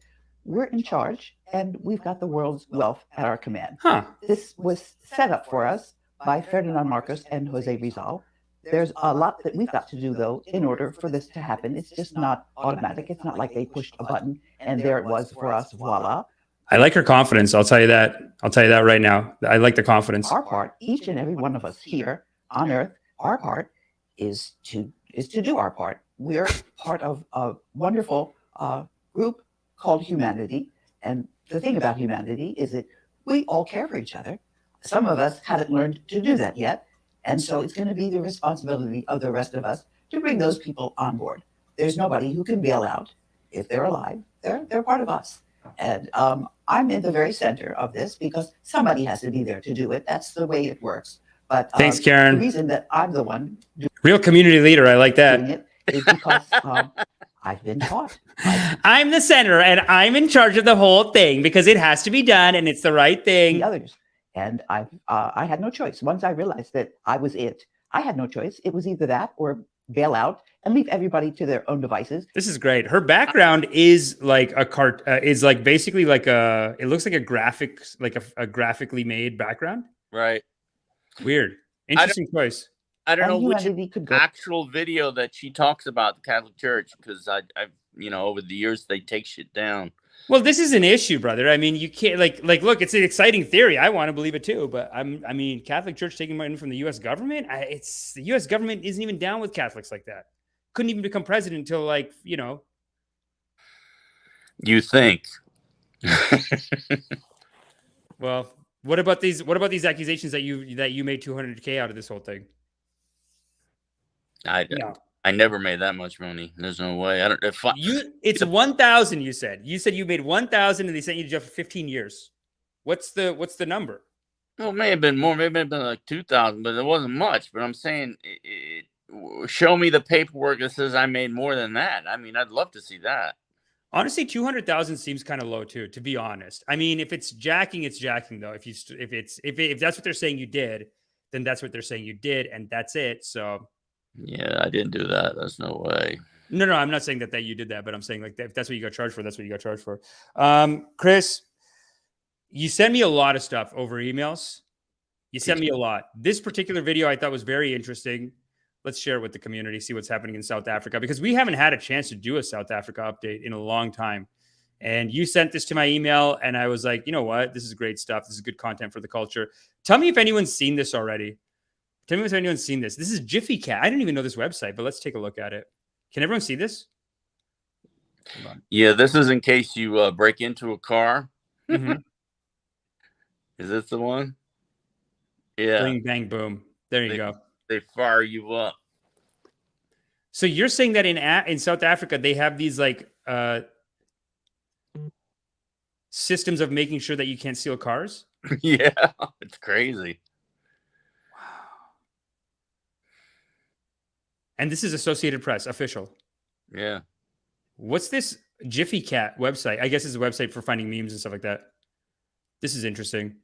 we're in charge, and we've got the world's wealth at our command.
Huh.
This was set up for us by Ferdinand Marcos and Jose Rizal. There's a lot that we've got to do, though, in order for this to happen. It's just not automatic. It's not like they pushed a button and there it was for us. Voila.
I like her confidence. I'll tell you that. I'll tell you that right now. I like the confidence.
Our part, each and every one of us here on Earth, our part is to do our part. We're part of a wonderful group called humanity. And the thing about humanity is that we all care for each other. Some of us haven't learned to do that yet. And so it's going to be the responsibility of the rest of us to bring those people on board. There's nobody who can bail out. If they're alive, they're part of us. And I'm in the very center of this because somebody has to be there to do it. That's the way it works. But
thanks, Karen.
The reason that I'm the one
real community leader, I like that.
Doing it is because I've been taught.
I'm the center and I'm in charge of the whole thing because it has to be done and it's the right thing.
The others And I had no choice. Once I realized that I was it, I had no choice. It was either that or bail out and leave everybody to their own devices.
This is great. Her background is like is like basically like it looks like a graphics, like a graphically made background.
Right.
Weird. Interesting choice.
I don't know which
could go.
actual video that she talks about the Catholic Church, because I've over the years they take shit down.
Well, this is an issue, brother. I mean, you can't like look, it's an exciting theory. I want to believe it too, but I mean, Catholic Church taking money from the U.S. government. The U.S. government isn't even down with Catholics like that. Couldn't even become president until like
You think?
Well, what about these accusations that you made $200K out of this whole thing?
I never made that much money. There's no way. I don't.
It's 1,000. You said you made 1,000, and they sent you to jail for 15 years. What's the number?
Well, it may have been more. Maybe it been like 2,000, but it wasn't much. But I'm saying, show me the paperwork that says I made more than that. I mean, I'd love to see that.
Honestly, 200,000 seems kind of low too, to be honest. I mean, if it's jacking, it's jacking though. If that's what they're saying you did, then that's what they're saying you did, and that's it. So.
Yeah, I didn't do that. There's no way.
No, I'm not saying that you did that, but I'm saying like if that's what you got charged for, that's what you got charged for. Chris, you sent me a lot of stuff over emails. You sent me a lot. This particular video I thought was very interesting. Let's share it with the community, see what's happening in South Africa, because we haven't had a chance to do a South Africa update in a long time. And you sent this to my email, and I was like, you know what? This is great stuff. This is good content for the culture. Tell me if anyone's seen this already. Tell me if anyone's seen this. This is Jiffy Cat. I didn't even know this website, but let's take a look at it. Can everyone see this?
Yeah, this is in case you break into a car.
Mm-hmm.
Is this the one? Yeah.
Bing, bang, boom. There you go.
They fire you up.
So you're saying that in South Africa, they have these like systems of making sure that you can't steal cars?
Yeah, it's crazy.
And this is Associated Press, official.
Yeah.
What's this Jiffy Cat website? I guess it's a website for finding memes and stuff like that. This is interesting.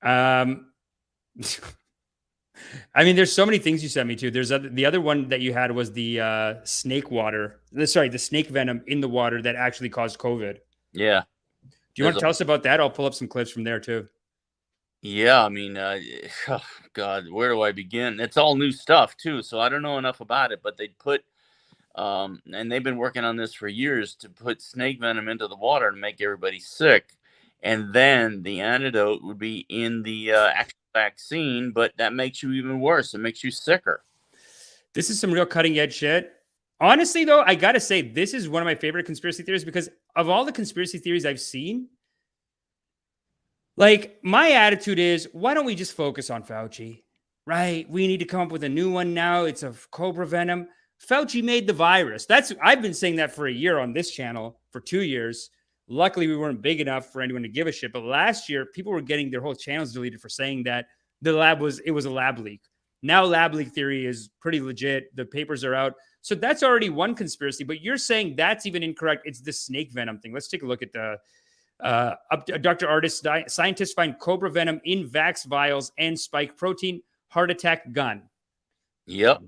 I mean, there's so many things you sent me to. There's the other one that you had was the snake venom in the water that actually caused COVID.
Yeah.
Do you want to tell us about that? I'll pull up some clips from there too.
Yeah, I mean, oh God, where do I begin? It's all new stuff too, so I don't know enough about it. But they put, and they've been working on this for years, to put snake venom into the water to make everybody sick, and then the antidote would be in the actual vaccine, but that makes you even worse. It makes you sicker.
This is some real cutting edge shit. Honestly, though, I gotta say this is one of my favorite conspiracy theories because of all the conspiracy theories I've seen. Like, my attitude is, why don't we just focus on Fauci, right? We need to come up with a new one now. It's a Cobra venom. Fauci made the virus. I've been saying that for a year on this channel, for 2 years. Luckily, we weren't big enough for anyone to give a shit. But last year, people were getting their whole channels deleted for saying that it was a lab leak. Now, lab leak theory is pretty legit. The papers are out. So that's already one conspiracy. But you're saying that's even incorrect. It's the snake venom thing. Let's take a look at the... Dr. Artist, scientists find Cobra venom in Vax vials and spike protein, heart attack gun.
Yep.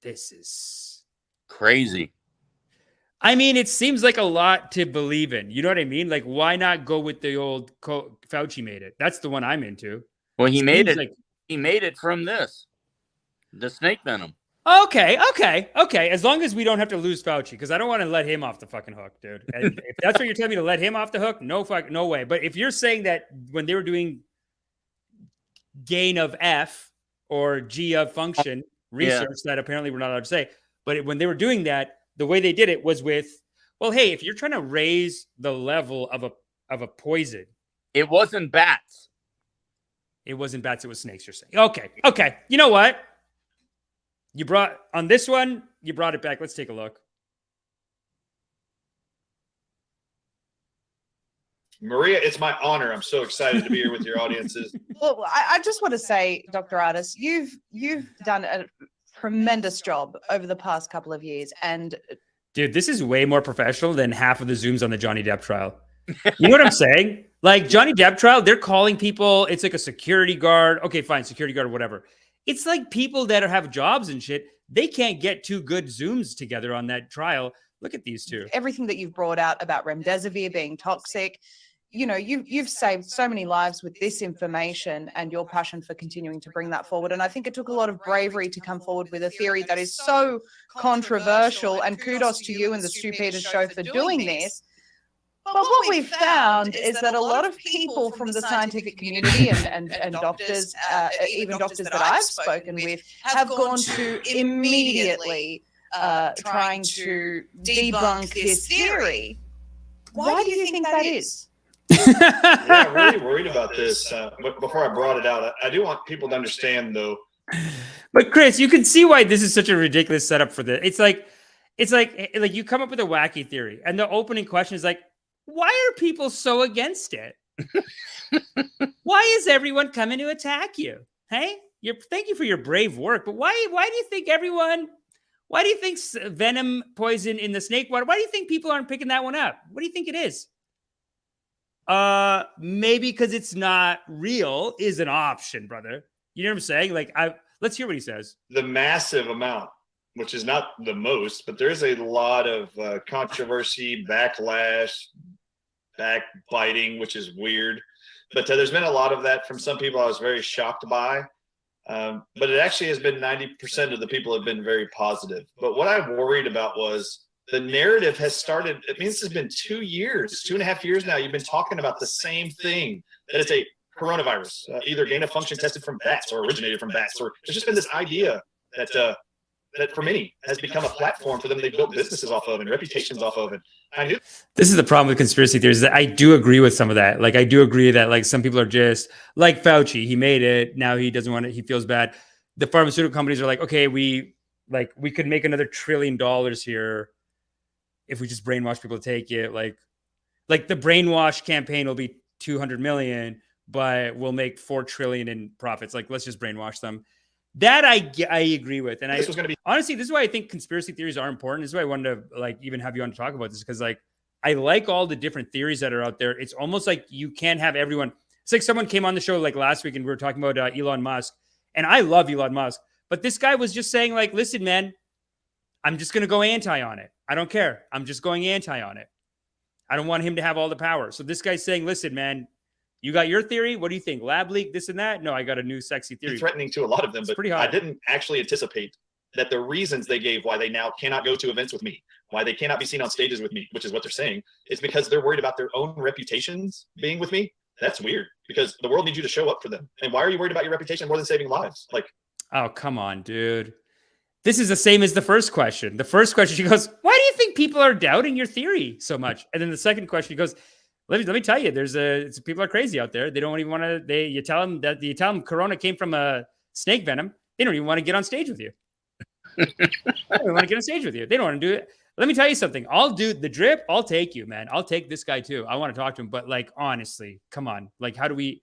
This is
crazy.
I mean, it seems like a lot to believe in. You know what I mean? Like, why not go with the old Fauci made it? That's the one I'm into.
Well, he made it. He made it from the snake venom.
Okay. As long as we don't have to lose Fauci, because I don't want to let him off the fucking hook, dude. And if that's what you're telling me, to let him off the hook, no way. But if you're saying that when they were doing gain of F or G of function research that apparently we're not allowed to say, but when they were doing that, the way they did it was with, well, hey, if you're trying to raise the level of a poison,
it wasn't bats.
It wasn't bats. It was snakes. You're saying, okay. You know what? You brought it back. Let's take a look.
Maria, it's my honor. I'm so excited to be here with your audiences.
Well, I just want to say, Dr. Artis, you've done a tremendous job over the past couple of years. And
dude, this is way more professional than half of the Zooms on the Johnny Depp trial. You know what I'm saying? Like Johnny Depp trial, they're calling people. It's like a security guard. Okay, fine, security guard or whatever. It's like people that have jobs and shit. They can't get two good Zooms together on that trial. Look at these two.
Everything that you've brought out about remdesivir being toxic, you know, you've saved so many lives with this information and your passion for continuing to bring that forward. And I think it took a lot of bravery to come forward with a theory that is so controversial. And kudos to you and the Stu Peters show for doing this. But what we've found is that a lot of people from the scientific community and doctors, even doctors that I've spoken with, have gone to immediately trying to debunk this theory. Why do you think that is?
Yeah, I'm really worried about this. But before I brought it out, I do want people to understand, though.
But Chris, you can see why this is such a ridiculous setup for this. It's like you come up with a wacky theory, and the opening question is like, why are people so against it? Why is everyone coming to attack you? Hey, thank you for your brave work, but why do you think why do you think venom poison in the snake water? Why do you think people aren't picking that one up? What do you think it is? Maybe because it's not real is an option, brother. You know what I'm saying? Like, let's hear what he says.
The massive amount, which is not the most, but there's a lot of controversy, backlash, backbiting, which is weird. But there's been a lot of that from some people I was very shocked by. But it actually has been 90% of the people have been very positive. But what I worried about was the narrative has started. I mean, this has been 2 years, 2.5 years now. You've been talking about the same thing, that it's a coronavirus, either gain of function tested from bats or originated from bats, or there's just been this idea that that for many has become a platform for them. They built businesses off of and reputations off of it.
This is the problem with conspiracy theories, that I do agree with some of that. Like, I do agree that like some people are just like Fauci. He made it. Now he doesn't want it. He feels bad. The pharmaceutical companies are like, okay, we could make another $1 trillion here if we just brainwash people to take it. Like the brainwash campaign will be 200 million, but we'll make 4 trillion in profits. Like, let's just brainwash them. That I agree with. And honestly, this is why I think conspiracy theories are important. This is why I wanted to like even have you on to talk about this, because like I like all the different theories that are out there. It's almost like you can't have everyone. It's like someone came on the show like last week and we were talking about Elon Musk, and I love Elon Musk, but this guy was just saying like, listen, man, I'm just going to go anti on it. I don't care. I'm just going anti on it. I don't want him to have all the power. So this guy's saying, listen, man, you got your theory. What do you think? Lab leak, this and that? No, I got a new sexy theory.
Threatening to a lot of them, but I didn't actually anticipate that the reasons they gave why they now cannot go to events with me, why they cannot be seen on stages with me, which is what they're saying, is because they're worried about their own reputations being with me. That's weird, because the world needs you to show up for them. And why are you worried about your reputation more than saving lives? Like,
oh, come on, dude. This is the same as the first question. The first question, she goes, why do you think people are doubting your theory so much? And then the second question, she goes, let me tell you, people are crazy out there. They don't even want to, you tell them Corona came from a snake venom. They don't even want to get on stage with you. They don't want to get on stage with you. They don't want to do it. Let me tell you something. I'll do the drip. I'll take you, man. I'll take this guy too. I want to talk to him, but like, honestly, come on. Like, how do we,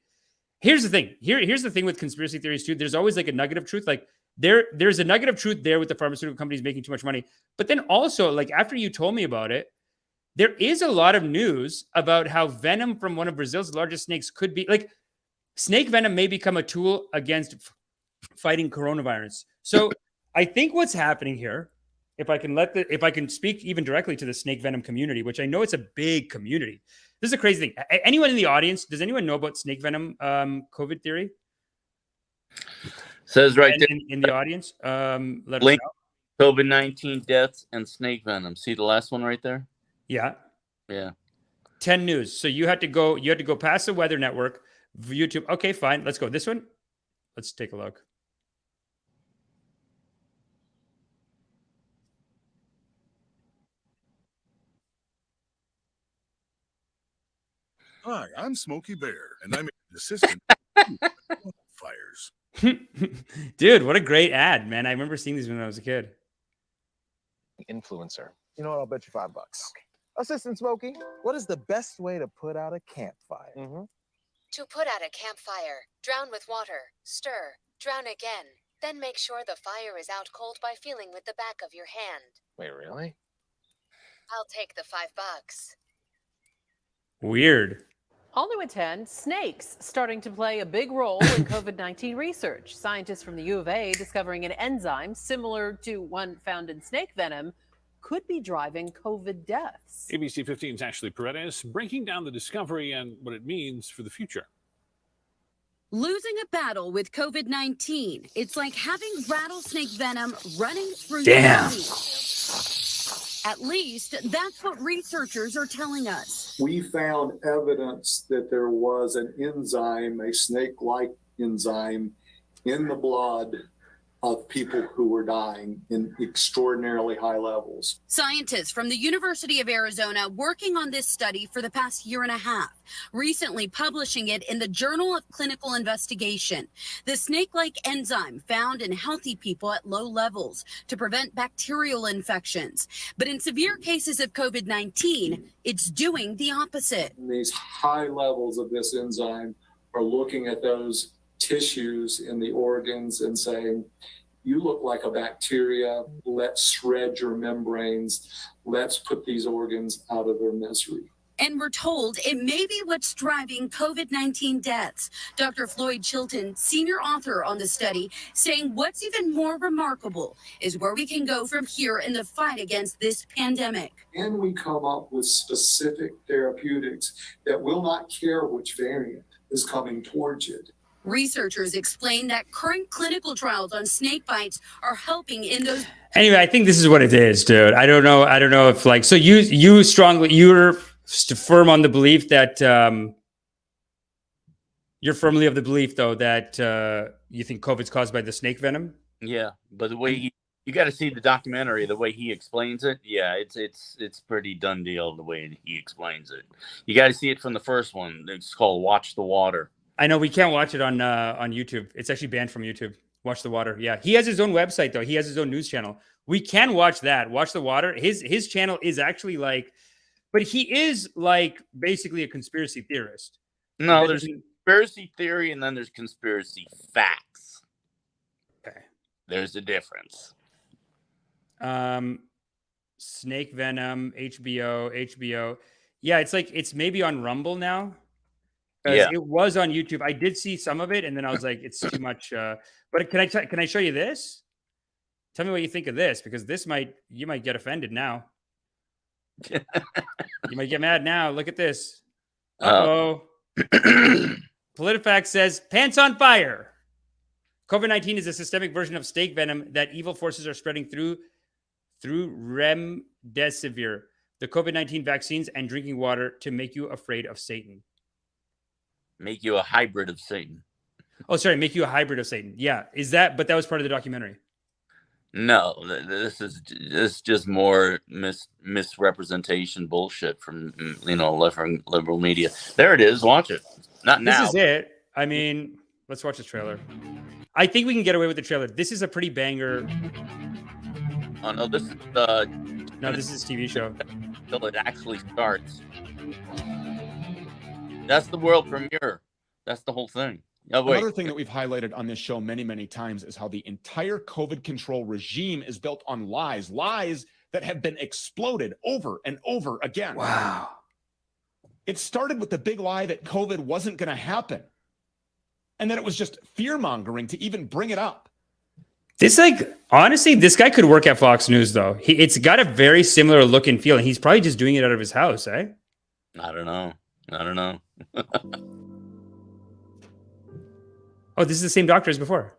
here's the thing. Here's the thing with conspiracy theories too. There's always like a nugget of truth. Like there's a nugget of truth there with the pharmaceutical companies making too much money. But then also, like, after you told me about it, there is a lot of news about how venom from one of Brazil's largest snakes could be like snake venom may become a tool against fighting coronavirus. So I think what's happening here, if I can speak even directly to the snake venom community, which I know it's a big community. This is a crazy thing. Anyone in the audience, does anyone know about snake venom COVID theory?
Says right there
in the audience. Let
link
us know.
COVID-19 deaths and snake venom. See the last one right there?
Yeah.
10
news. So you had to go past the Weather Network, YouTube. Okay, fine. Let's go. This one. Let's take a look.
Hi, I'm Smokey Bear, and I'm an assistant fires.
Dude, what a great ad, man. I remember seeing these when I was a kid.
Influencer. You know what? I'll bet you $5. Okay. Assistant Smokey, what is the best way to put out a campfire?
To put out a campfire, drown with water, stir, drown again, then make sure the fire is out cold by feeling with the back of your hand.
Wait, really?
I'll take the $5.
Weird.
All new at 10, snakes starting to play a big role in COVID-19 research. Scientists from the U of A discovering an enzyme similar to one found in snake venom could be driving COVID deaths.
ABC 15's Ashley Paredes breaking down the discovery and what it means for the future.
Losing a battle with COVID-19. It's like having rattlesnake venom running through
Damn.
your body. At least that's what researchers are telling us.
We found evidence that there was an enzyme, a snake-like enzyme, in the blood of people who were dying in extraordinarily high levels.
Scientists from the University of Arizona working on this study for the past year and a half, recently publishing it in the Journal of Clinical Investigation. The snake-like enzyme found in healthy people at low levels to prevent bacterial infections. But in severe cases of COVID-19, it's doing the opposite.
These high levels of this enzyme are looking at those tissues in the organs and saying, you look like a bacteria, let's shred your membranes, let's put these organs out of their misery.
And we're told it may be what's driving COVID-19 deaths. Dr. Floyd Chilton, senior author on the study, saying what's even more remarkable is where we can go from here in the fight against this pandemic.
And we come up with specific therapeutics that will not care which variant is coming towards it.
Researchers explain that current clinical trials on snake bites are helping in those.
Anyway, I think this is what it is, dude. I don't know if like, so you're firm on the belief that you're firmly of the belief though that you think COVID's caused by the snake venom.
Yeah, but the way you got to see the documentary, the way he explains it. Yeah, it's pretty done deal the way he explains it. You got to see it from the first one. It's called Watch the Water.
I know we can't watch it on YouTube. It's actually banned from YouTube. Watch the Water. Yeah, he has his own website though. He has his own news channel. We can watch that. Watch the Water. His channel is actually like, but he is like basically a conspiracy theorist.
No, there's conspiracy theory and then there's conspiracy facts.
Okay,
there's a difference.
Snake venom, HBO. Yeah, it's like it's maybe on Rumble now. Yeah, it was on YouTube. I did see some of it, and then I was like, "It's too much." But can I show you this? Tell me what you think of this, because you might get offended now. You might get mad now. Look at this. Uh-oh. Politifact says pants on fire. COVID-19 is a systemic version of snake venom that evil forces are spreading through remdesivir, the COVID-19 vaccines and drinking water to make you afraid of Satan.
Make you a hybrid of Satan.
Oh, sorry. Make you a hybrid of Satan. Yeah. But that was part of the documentary.
No, this is just more misrepresentation bullshit from, liberal media. There it is. Watch it. Not now.
This is it. I mean, let's watch the trailer. I think we can get away with the trailer. This is a pretty banger.
Oh, no, this is
no, this is a TV show.
Until it actually starts. That's the world premiere. That's the whole thing. Oh, wait.
Another thing that we've highlighted on this show many, many times is how the entire COVID control regime is built on lies that have been exploded over and over again.
Wow.
It started with the big lie that COVID wasn't going to happen. And then it was just fear-mongering to even bring it up.
Honestly, this guy could work at Fox News, though. It's got a very similar look and feel, and he's probably just doing it out of his house, eh?
I don't know.
Oh, this is the same doctor as before.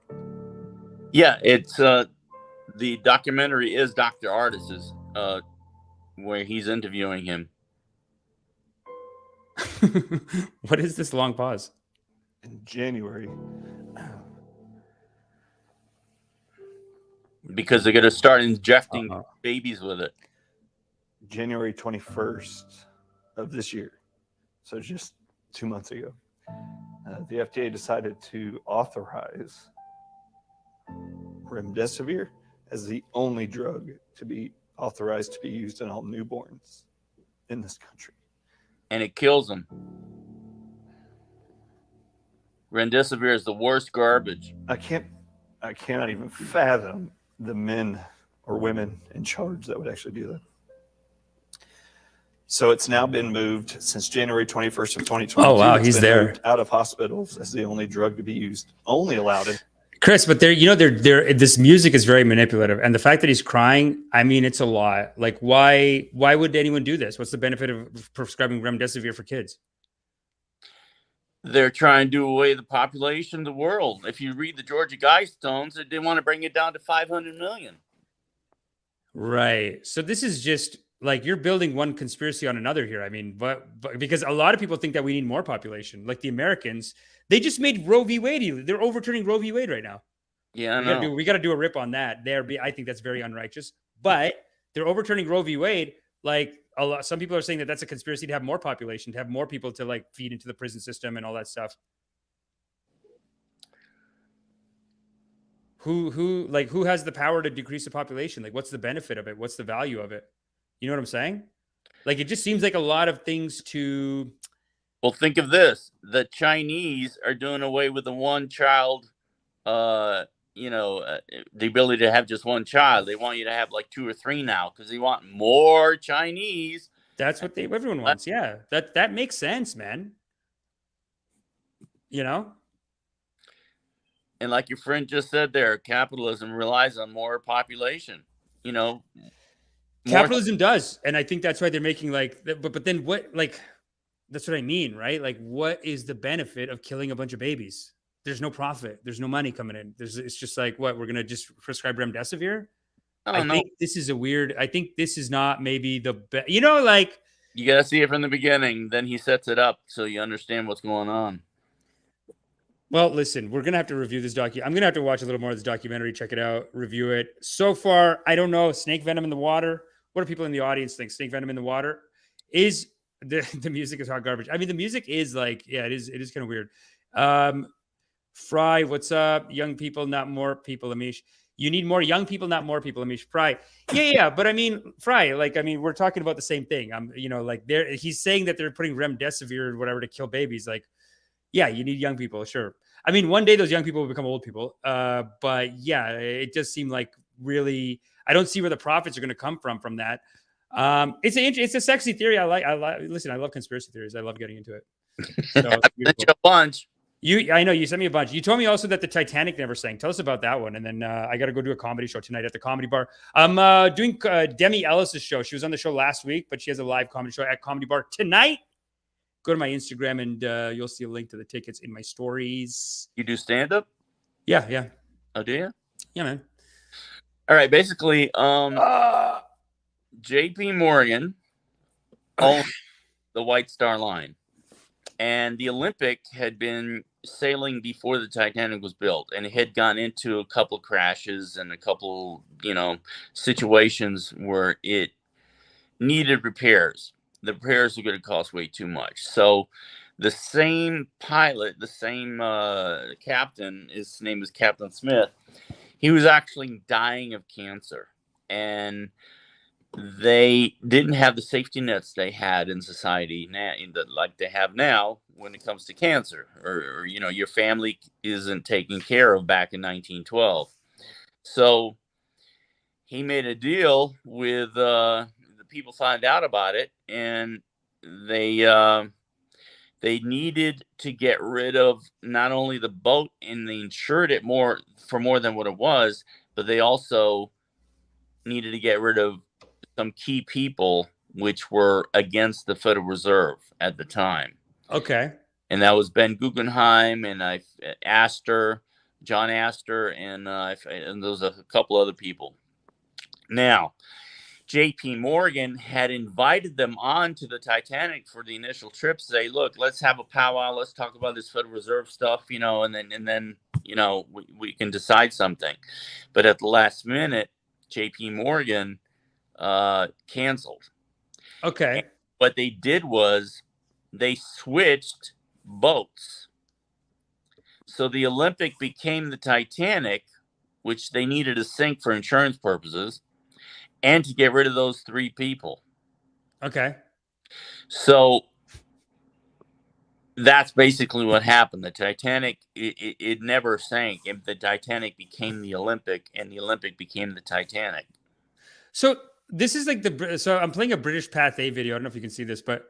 Yeah, it's the documentary is Dr. Artis's, where he's interviewing him.
What is this long pause?
In January.
Because they're going to start injecting babies with it.
January 21st of this year. So just 2 months ago. The FDA decided to authorize remdesivir as the only drug to be authorized to be used in all newborns in this country.
And it kills them. Remdesivir is the worst garbage.
I cannot even fathom the men or women in charge that would actually do that. So it's now been moved since January 21st of 2022.
Oh, wow,
It's
he's
been
there.
moved out of hospitals as the only drug to be used, only allowed in.
Chris, but this music is very manipulative, and the fact that he's crying, I mean, it's a lot. Like, why would anyone do this? What's the benefit of prescribing remdesivir for kids?
They're trying to do away with the population of the world. If you read the Georgia Guidestones, they want to bring it down to 500 million.
Right. So this is just like you're building one conspiracy on another here. I mean, but because a lot of people think that we need more population, like the Americans, they just made Roe v. Wade. They're overturning Roe v. Wade right now.
Yeah, I know.
We got to do a rip on that. I think that's very unrighteous. But they're overturning Roe v. Wade. Like some people are saying that that's a conspiracy to have more population, to have more people to like feed into the prison system and all that stuff. Who has the power to decrease the population? Like, what's the benefit of it? What's the value of it? You know what I'm saying? Like, it just seems like a lot of things to.
Well, think of this: the Chinese are doing away with the one child. The ability to have just one child. They want you to have like 2 or 3 now because they want more Chinese.
That's what everyone wants. Yeah, that makes sense, man. You know.
And like your friend just said there, capitalism relies on more population. You know,
capitalism does, and I think that's why they're making like. But then what? Like, that's what I mean, right? Like, what is the benefit of killing a bunch of babies? There's no profit. There's no money coming in. It's just like, what, we're going to just prescribe remdesivir? I think this is I think this is not maybe the best, like.
You got to see it from the beginning. Then he sets it up so you understand what's going on.
Well, listen, we're going to have to review this I'm going to have to watch a little more of this documentary, check it out, review it. So far, I don't know. Snake venom in the water. What do people in the audience think? Snake venom in the water? Is the music is hot garbage. I mean, the music is like, yeah, it is kind of weird. Fry, what's up? Young people, not more people, Amish. You need more young people, not more people, Amish. Fry. Yeah. But I mean, Fry, we're talking about the same thing. He's saying that they're putting remdesivir or whatever to kill babies. Like, yeah, you need young people, sure. I mean, one day those young people will become old people. But yeah, it just seemed like really, I don't see where the profits are going to come from that. It's a sexy theory. Listen, I love conspiracy theories. I love getting into it. So
I sent you a bunch.
I know you sent me a bunch. You told me also that the Titanic never sank. Tell us about that one. And then I got to go do a comedy show tonight at the Comedy Bar. I'm doing Demi Ellis's show. She was on the show last week, but she has a live comedy show at Comedy Bar tonight. Go to my Instagram and you'll see a link to the tickets in my stories.
You do stand up?
Yeah.
Oh, do you?
Yeah, man.
All right. Basically, J.P. Morgan owned the White Star Line. And the Olympic had been sailing before the Titanic was built, and it had gone into a couple crashes and a couple, situations where it needed repairs. The repairs were going to cost way too much. So the same pilot, the same captain, his name is Captain Smith, he was actually dying of cancer. And they didn't have the safety nets they had in society now, like they have now when it comes to cancer, or your family isn't taken care of back in 1912. So he made a deal with the people, find out about it, and they needed to get rid of not only the boat, and they insured it for more than what it was, but they also needed to get rid of some key people which were against the Federal Reserve at the time.
Okay.
And that was Ben Guggenheim and John Astor, and there was a couple other people. Now, J.P. Morgan had invited them on to the Titanic for the initial trip to say, look, let's have a powwow. Let's talk about this Federal Reserve stuff, and then we can decide something. But at the last minute, J.P. Morgan canceled.
Okay.
And what they did was they switched boats. So the Olympic became the Titanic, which they needed to sink for insurance purposes, and to get rid of those 3 people.
Okay.
So that's basically what happened. The Titanic, it never sank. The Titanic became the Olympic, and the Olympic became the Titanic.
So this is like so I'm playing a British Path A video. I don't know if you can see this, but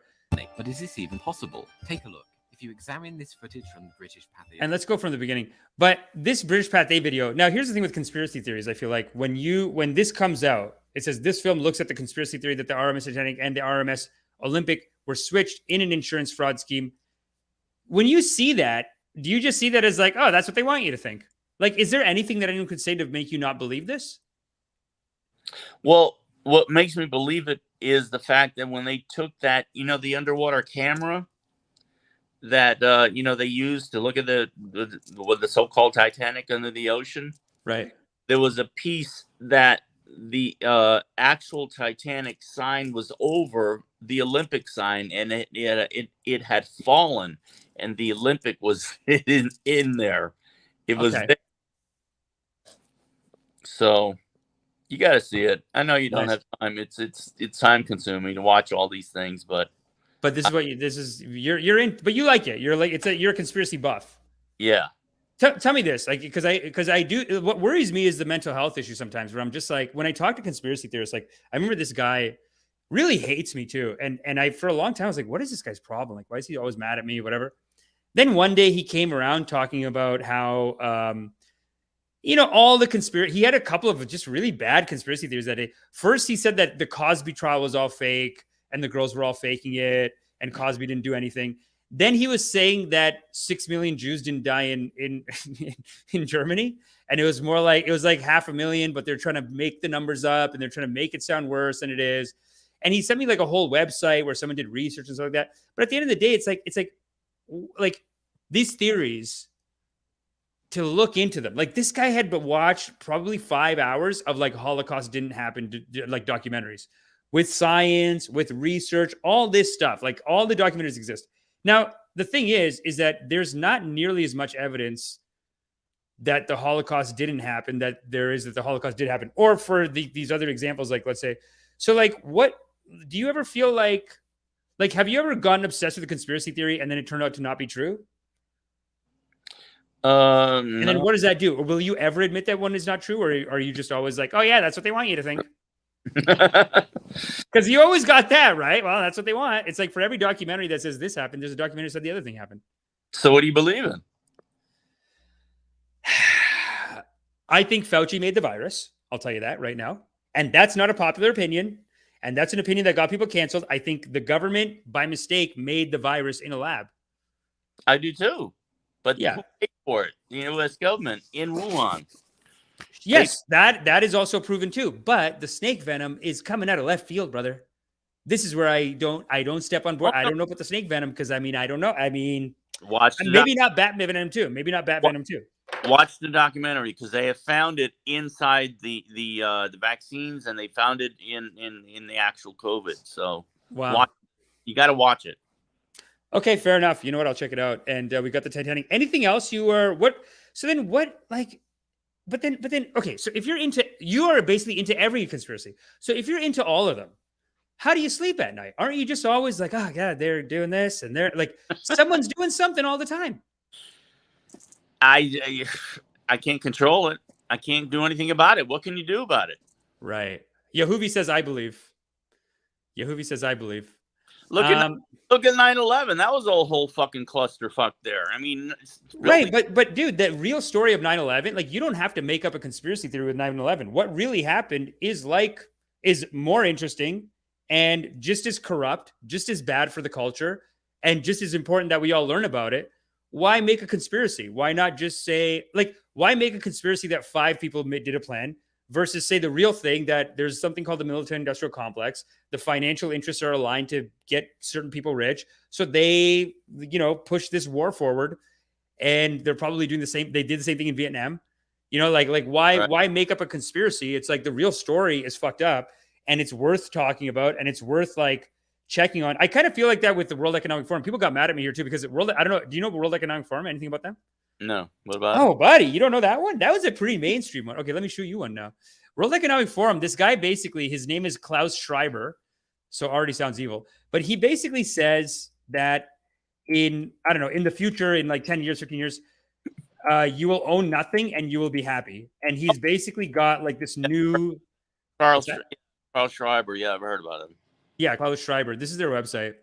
is this even possible? Take a look. If you examine this footage from the British Path A,
and let's go from the beginning. But this British Path A video. Now, here's the thing with conspiracy theories. I feel like when this comes out, it says this film looks at the conspiracy theory that the RMS Titanic and the RMS Olympic were switched in an insurance fraud scheme. When you see that, do you just see that as like, oh, that's what they want you to think? Like, is there anything that anyone could say to make you not believe this?
Well, what makes me believe it is the fact that when they took that, the underwater camera that, they used to look at the so-called Titanic under the ocean.
Right.
There was a piece that the actual Titanic sign was over the Olympic sign, and it had fallen, and the Olympic was in there. It was there. So you got to see it. I know you don't have time. It's time consuming to watch all these things, but
this is you're in, but you like it. You're like you're a conspiracy buff.
Yeah.
Tell me this, like, because I do. What worries me is the mental health issue sometimes, where I'm just like, when I talk to conspiracy theorists, like, I remember this guy really hates me too, and I for a long time I was like, what is this guy's problem? Like, why is he always mad at me? Whatever. Then one day he came around talking about how, all the conspiracy. He had a couple of just really bad conspiracy theories that day. First, he said that the Cosby trial was all fake and the girls were all faking it, and Cosby didn't do anything. Then he was saying that 6 million Jews didn't die in Germany, and it was like 500,000, but they're trying to make the numbers up and they're trying to make it sound worse than it is. And he sent me like a whole website where someone did research and stuff like that. But at the end of the day, it's like these theories, to look into them. Like, this guy had watched probably 5 hours of like Holocaust didn't happen, like documentaries with science, with research, all this stuff. Like, all the documentaries exist. Now, the thing is that there's not nearly as much evidence that the Holocaust didn't happen that there is that the Holocaust did happen. Or for these other examples, like, let's say, so like, what do you ever feel like have you ever gotten obsessed with a conspiracy theory and then it turned out to not be true? And then what does that do? Or will you ever admit that one is not true? Or are you just always like, oh yeah, that's what they want you to think? Because you always got that, right? Well, that's what they want. It's like for every documentary that says this happened, there's a documentary that said the other thing happened.
So what do you believe in?
I think Fauci made the virus. I'll tell you that right now. And that's not a popular opinion. And that's an opinion that got people canceled. I think the government, by mistake, made the virus in a lab.
I do too. But
yeah,
who paid for it? The U.S. government in Wuhan.
Yes, that is also proven too. But the snake venom is coming out of left field, brother. This is where I don't step on board. I don't know about the snake venom because I don't know.
Watch
maybe not bat venom too. Maybe not bat venom too.
Watch the documentary because they have found it inside the vaccines, and they found it in the actual COVID. So
wow,
you got to watch it.
Okay, fair enough. You know what? I'll check it out. And we got the Titanic. Anything else you were what? So then what? Like, but then okay. So if you are basically into every conspiracy. So if you're into all of them, how do you sleep at night? Aren't you just always like, oh God, they're doing this and they're like, someone's doing something all the time.
I can't control it. I can't do anything about it. What can you do about it?
Right. Yahuvi says, I believe. Yahuvi says, I believe.
Look at 9/11. That was a whole fucking clusterfuck there. I mean,
really... right. But dude, the real story of 9/11, like, you don't have to make up a conspiracy theory with 9/11. What really happened is more interesting and just as corrupt, just as bad for the culture, and just as important that we all learn about it. Why make a conspiracy? Why not just say, like, why make a conspiracy that 5 people did a plan versus say the real thing that there's something called the military industrial complex. The financial interests are aligned to get certain people rich. So they, push this war forward, and they're probably doing the same. They did the same thing in Vietnam, why make up a conspiracy? It's like the real story is fucked up and it's worth talking about. And it's worth like checking on. I kind of feel like that with the World Economic Forum. People got mad at me here too, because I don't know. Do you know World Economic Forum? Anything about them?
No. What about it?
Oh, buddy, you don't know that one? That was a pretty mainstream one. Okay, let me show you one now. World Economic Forum, this guy basically, his name is Klaus Schreiber, so already sounds evil. But he basically says that in the future, in like 10 years, 15 years, you will own nothing and you will be happy. And he's basically got like this new...
Charles Carl Schreiber. Yeah, I've heard about him.
Yeah, Klaus Schreiber. This is their website.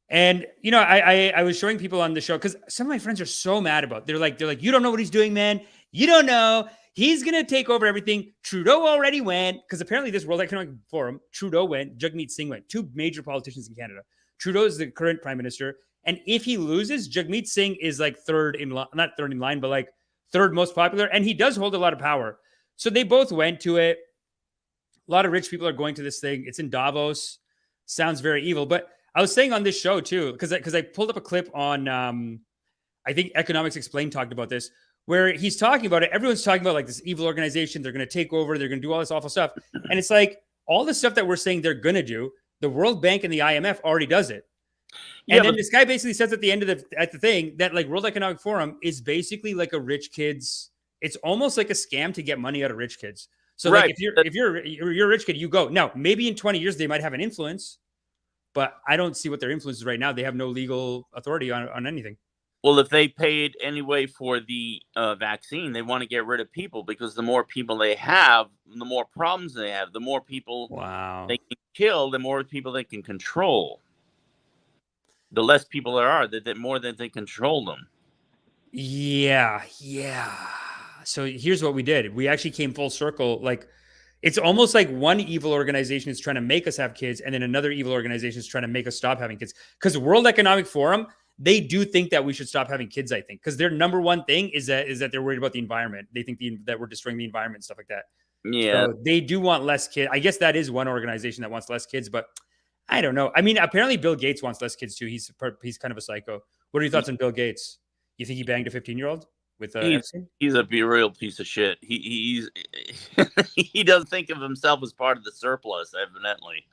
And you know, I was showing people on the show because some of my friends are so mad about it. They're like, you don't know what he's doing, man. You don't know. He's gonna take over everything. Trudeau already went, because apparently this World Economic Forum, Trudeau went, Jagmeet Singh went, two major politicians in Canada. Trudeau is the current prime minister. And if he loses, Jagmeet Singh is like third in line, not third in line, but like third most popular. And he does hold a lot of power. So they both went to it. A lot of rich people are going to this thing. It's in Davos. Sounds very evil. But I was saying on this show too, because I pulled up a clip on, I think Economics Explained talked about this, where he's talking about it. Everyone's talking about like this evil organization. They're going to take over. They're going to do all this awful stuff. And it's like all the stuff that we're saying they're going to do, the World Bank and the IMF already does it. And then this guy basically says at the end of the thing that like World Economic Forum is basically like a rich kids. It's almost like a scam to get money out of rich kids. So like if you're a rich kid, you go. Now, maybe in 20 years they might have an influence, but I don't see what their influence is right now. They have no legal authority on anything.
Well, if they paid anyway for the vaccine, they want to get rid of people because the more people they have, the more problems they have. The more people they can kill, the more people they can control. The less people there are, the more that they control them.
Yeah. So here's what we did. We actually came full circle. Like, it's almost like one evil organization is trying to make us have kids, and then another evil organization is trying to make us stop having kids. Because the World Economic Forum, they do think that we should stop having kids, I think. Because their number one thing is that they're worried about the environment. They think that we're destroying the environment and stuff like that.
Yeah.
So they do want less kids. I guess that is one organization that wants less kids, but I don't know. I mean, apparently Bill Gates wants less kids too. He's kind of a psycho. What are your thoughts on Bill Gates? You think he banged a 15-year-old with
he's a real piece of shit. He doesn't think of himself as part of the surplus, evidently.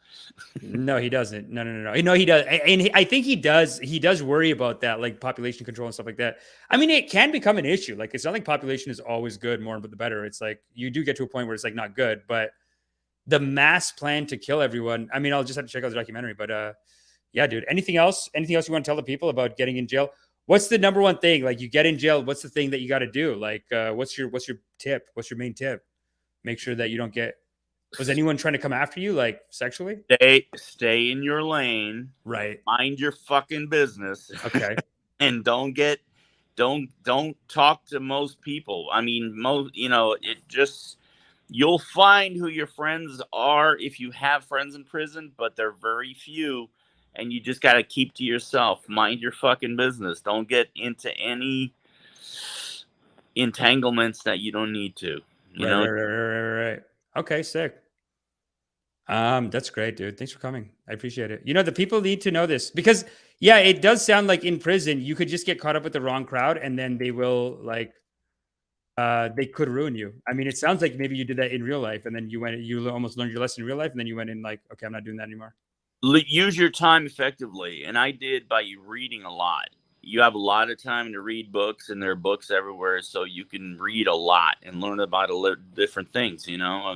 No, he doesn't. No, he does. And I think he does worry about that, like population control and stuff like that. I mean, it can become an issue. Like, it's not like population is always good, more but the better. It's like you do get to a point where it's like not good, but the mass plan to kill everyone. I mean, I'll just have to check out the documentary, but yeah, dude. Anything else you want to tell the people about getting in jail? What's the number one thing? Like, you get in jail, what's the thing that you got to do? Like, what's your tip? What's your main tip? Make sure that you don't get. Was anyone trying to come after you, like sexually?
Stay in your lane.
Right.
Mind your fucking business.
Okay.
And don't talk to most people. I mean, you'll find who your friends are if you have friends in prison, but they're very few. And you just got to keep to yourself. Mind your fucking business. Don't get into any entanglements that you don't need to. You know?
Right. Okay, sick. That's great, dude. Thanks for coming. I appreciate it. You know, the people need to know this because, yeah, it does sound like in prison you could just get caught up with the wrong crowd, and then they will they could ruin you. I mean, it sounds like maybe you did that in real life, and then you almost learned your lesson in real life, and then you went in like, okay, I'm not doing that anymore.
Use your time effectively. And I did by reading a lot. You have a lot of time to read books, and there are books everywhere. So you can read a lot and learn about different things, you know.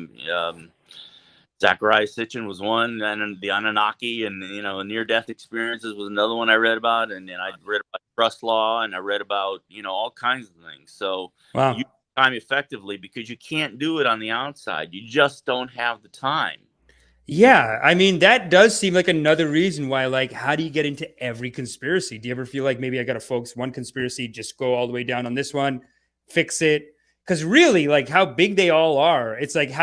Zachariah Sitchin was one, and the Anunnaki and, near-death experiences was another one I read about. And then I read about trust law, and I read about, all kinds of things. So
wow.
Use your time effectively because you can't do it on the outside. You just don't have the time.
Yeah, I mean, that does seem like another reason why, like, how do you get into every conspiracy? Do you ever feel like maybe I got to focus one conspiracy, just go all the way down on this one, fix it? Because really, like, how big they all are, it's like,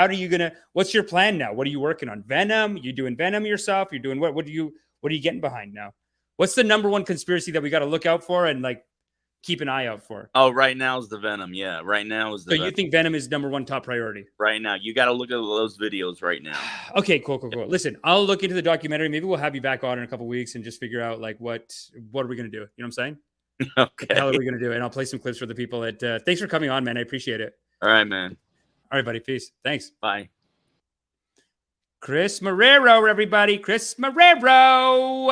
what's your plan now? What are you working on? Venom? You doing Venom yourself? You're doing what are you getting behind now? What's the number one conspiracy that we got to look out for and like keep an eye out for?
Oh, right now is the Venom. Yeah, right now is the
Venom. You think Venom is number one top priority?
Right now. You got to look at those videos right now.
Okay, cool. Listen, I'll look into the documentary. Maybe we'll have you back on in a couple of weeks and just figure out like what are we going to do? You know what I'm saying?
Okay.
How are we going to do it? And I'll play some clips for the people. Thanks for coming on, man. I appreciate it.
All right, man.
All right, buddy. Peace. Thanks.
Bye.
Chris Marrero, everybody. Chris Marrero.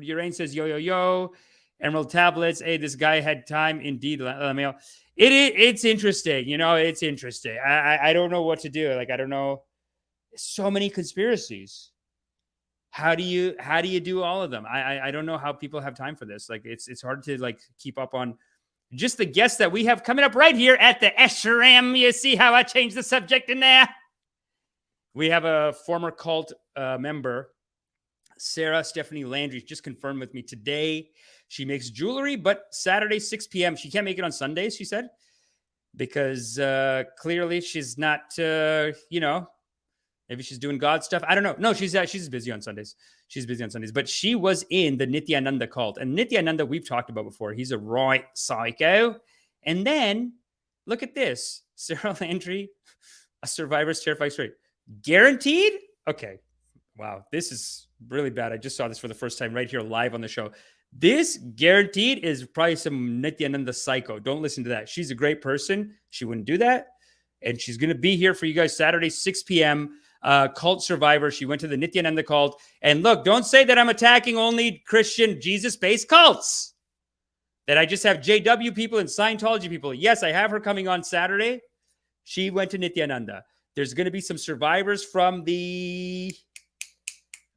Urain says, yo. Emerald tablets. Hey, this guy had time indeed. It's interesting. It's interesting. I don't know what to do. Like, I don't know. So many conspiracies. How do you do all of them? I don't know how people have time for this. Like, it's hard to like keep up on just the guests that we have coming up right here at the SRM. You see how I changed the subject in there? We have a former cult member, Sarah Stephanie Landry, just confirmed with me today. She makes jewelry, but Saturday, 6 p.m. She can't make it on Sundays, she said, because clearly she's not, maybe she's doing God stuff. I don't know. No, she's busy on Sundays. She's busy on Sundays. But she was in the Nityananda cult. And Nityananda, we've talked about before. He's a right psycho. And then, look at this. Sarah Landry, a survivor's terrifying story. Guaranteed? Okay. Wow. This is really bad. I just saw this for the first time right here live on the show. This guaranteed is probably some Nityananda psycho. Don't listen to that. She's a great person. She wouldn't do that. And she's going to be here for you guys Saturday, 6 p.m. Cult survivor. She went to the Nityananda cult. And look, don't say that I'm attacking only Christian Jesus-based cults. That I just have JW people and Scientology people. Yes, I have her coming on Saturday. She went to Nityananda. There's going to be some survivors from the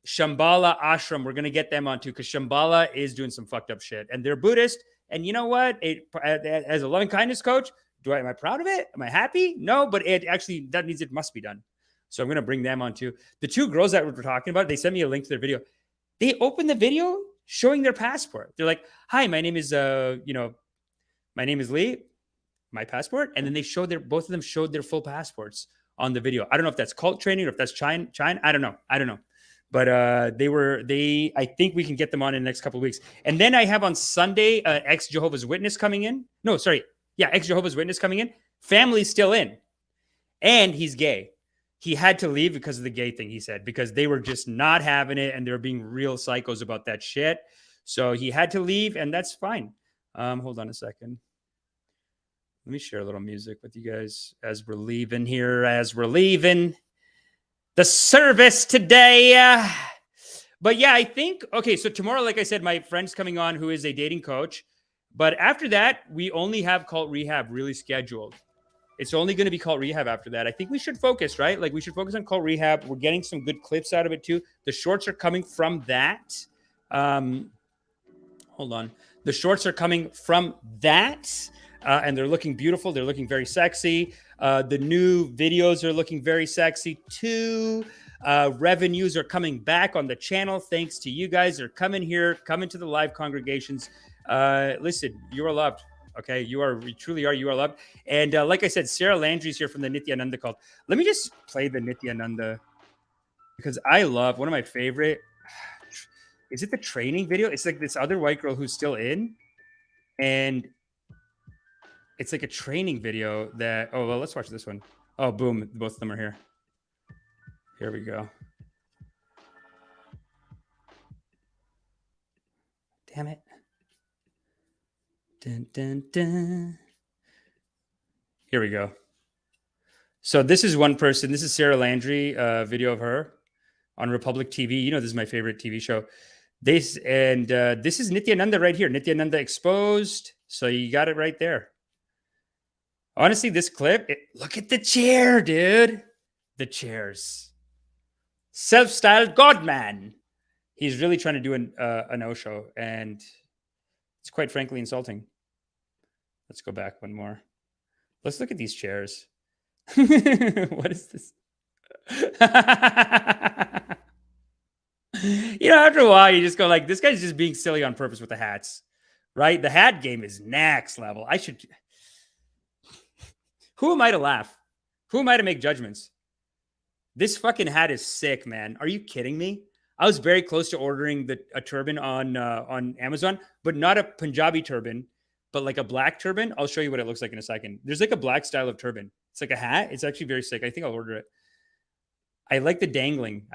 Shambhala ashram. We're going to get them on too, because Shambhala is doing some fucked up shit. And they're Buddhist. And you know what? As a loving kindness coach, am I proud of it? Am I happy? No, but it must be done. So I'm going to bring them on too. The two girls that we're talking about, they sent me a link to their video. They opened the video showing their passport. They're like, hi, my name is, my name is Lee, my passport. And then both of them showed their full passports on the video. I don't know if that's cult training or if that's China. I don't know. But I think we can get them on in the next couple of weeks. And then I have on Sunday, ex-Jehovah's Witness coming in. No, sorry. Yeah, ex-Jehovah's Witness coming in. Family's still in. And he's gay. He had to leave because of the gay thing, he said, because they were just not having it and they were being real psychos about that shit. So he had to leave, and that's fine. Hold on a second. Let me share a little music with you guys as we're leaving here, the service today. But yeah, I think, okay, so tomorrow, like I said, my friend's coming on who is a dating coach. But after that, we only have Cult Rehab really scheduled. It's only going to be Cult Rehab after that. I think we should focus, right? Like we should focus on Cult Rehab. We're getting some good clips out of it too. The shorts are coming from that. Hold on. The shorts are coming from that. And they're looking beautiful. They're looking very sexy. The new videos are looking very sexy too. Revenues are coming back on the channel. Thanks to you guys. They're coming here, coming to the live congregations. Listen, you are loved. Okay, you truly are. You are loved. And like I said, Sarah Landry's here from the Nityananda cult. Let me just play the Nityananda because I love one of my favorite. Is it the training video? It's like this other white girl who's still in, and it's like a training video that. Oh well, let's watch this one. Oh, boom! Both of them are here. Here we go. Damn it. Dun, dun, dun. Here we go. So this is one person. This is Sarah Landry, video of her on Republic TV. You know, this is my favorite TV show. This is Nityananda right here. Nityananda exposed. So you got it right there. Honestly, this clip, look at the chair, dude. The chairs. Self-styled Godman. He's really trying to do a no-show, and it's quite frankly insulting. Let's go back one more. Let's look at these chairs. What is this? After a while, you just go like, this guy's just being silly on purpose with the hats, right? The hat game is next level. Who am I to laugh? Who am I to make judgments? This fucking hat is sick, man. Are you kidding me? I was very close to ordering a turban on Amazon, but not a Punjabi turban, but like a black turban. I'll show you what it looks like in a second. There's like a black style of turban. It's like a hat. It's actually very sick. I think I'll order it. I like the dangling.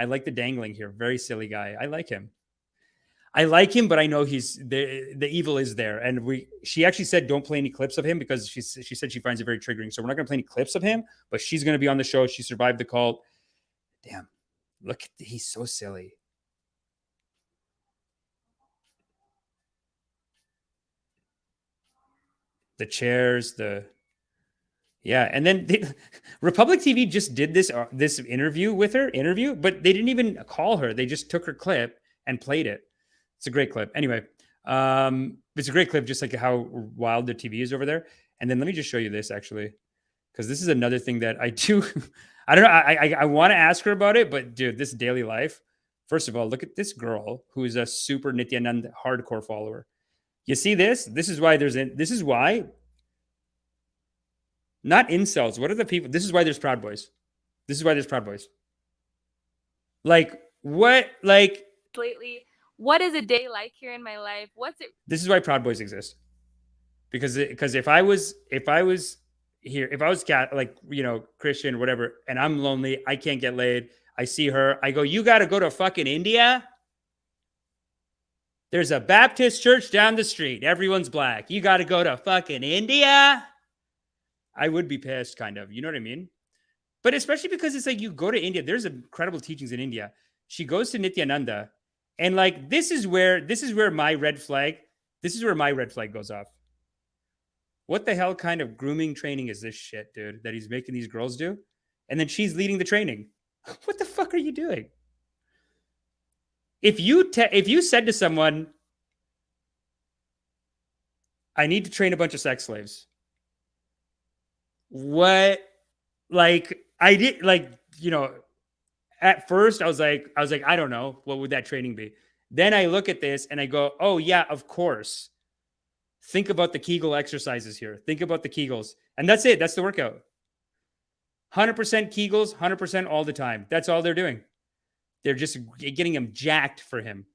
Here. Very silly guy. I like him, but I know the evil is there. And she actually said, don't play any clips of him because she said she finds it very triggering. So we're not going to play any clips of him, but she's going to be on the show. She survived the cult. Damn. Look, he's so silly. The chairs, and then Republic TV just did this interview with her, but they didn't even call her. They just took her clip and played it. It's a great clip. Anyway, it's a great clip, just like how wild the TV is over there. And then let me just show you this, actually. because this is another thing that I do. I don't know. I want to ask her about it, but dude, this daily life. First of all, look at this girl who is a super Nityananda hardcore follower. You see this? This is why this is why. Not incels. What are the people? This is why there's Proud Boys. This is why there's Proud Boys. Like what? Like
lately, what is a day like here in my life? What's it?
this is why Proud Boys exist. Because if I was here, if I was like, you know, Christian, whatever, and I'm lonely, I can't get laid. I see her, I go, you got to go to fucking India. There's a Baptist church down the street. Everyone's black. You got to go to fucking India. I would be pissed, kind of. You know what I mean? But especially because it's like you go to India. There's incredible teachings in India. She goes to Nityananda, and like this is where my red flag. This is where my red flag goes off. What the hell kind of grooming training is this shit, dude, that he's making these girls do? And then she's leading the training. What the fuck are you doing? If you said to someone, I need to train a bunch of sex slaves. What? Like, I did, like, you know, at first I was like, I don't know. What would that training be? Then I look at this and I go, oh yeah, of course. Think about the Kegel exercises here. Think about the Kegels. And that's it. That's the workout. 100% Kegels, 100% all the time. That's all they're doing. They're just getting him jacked for him.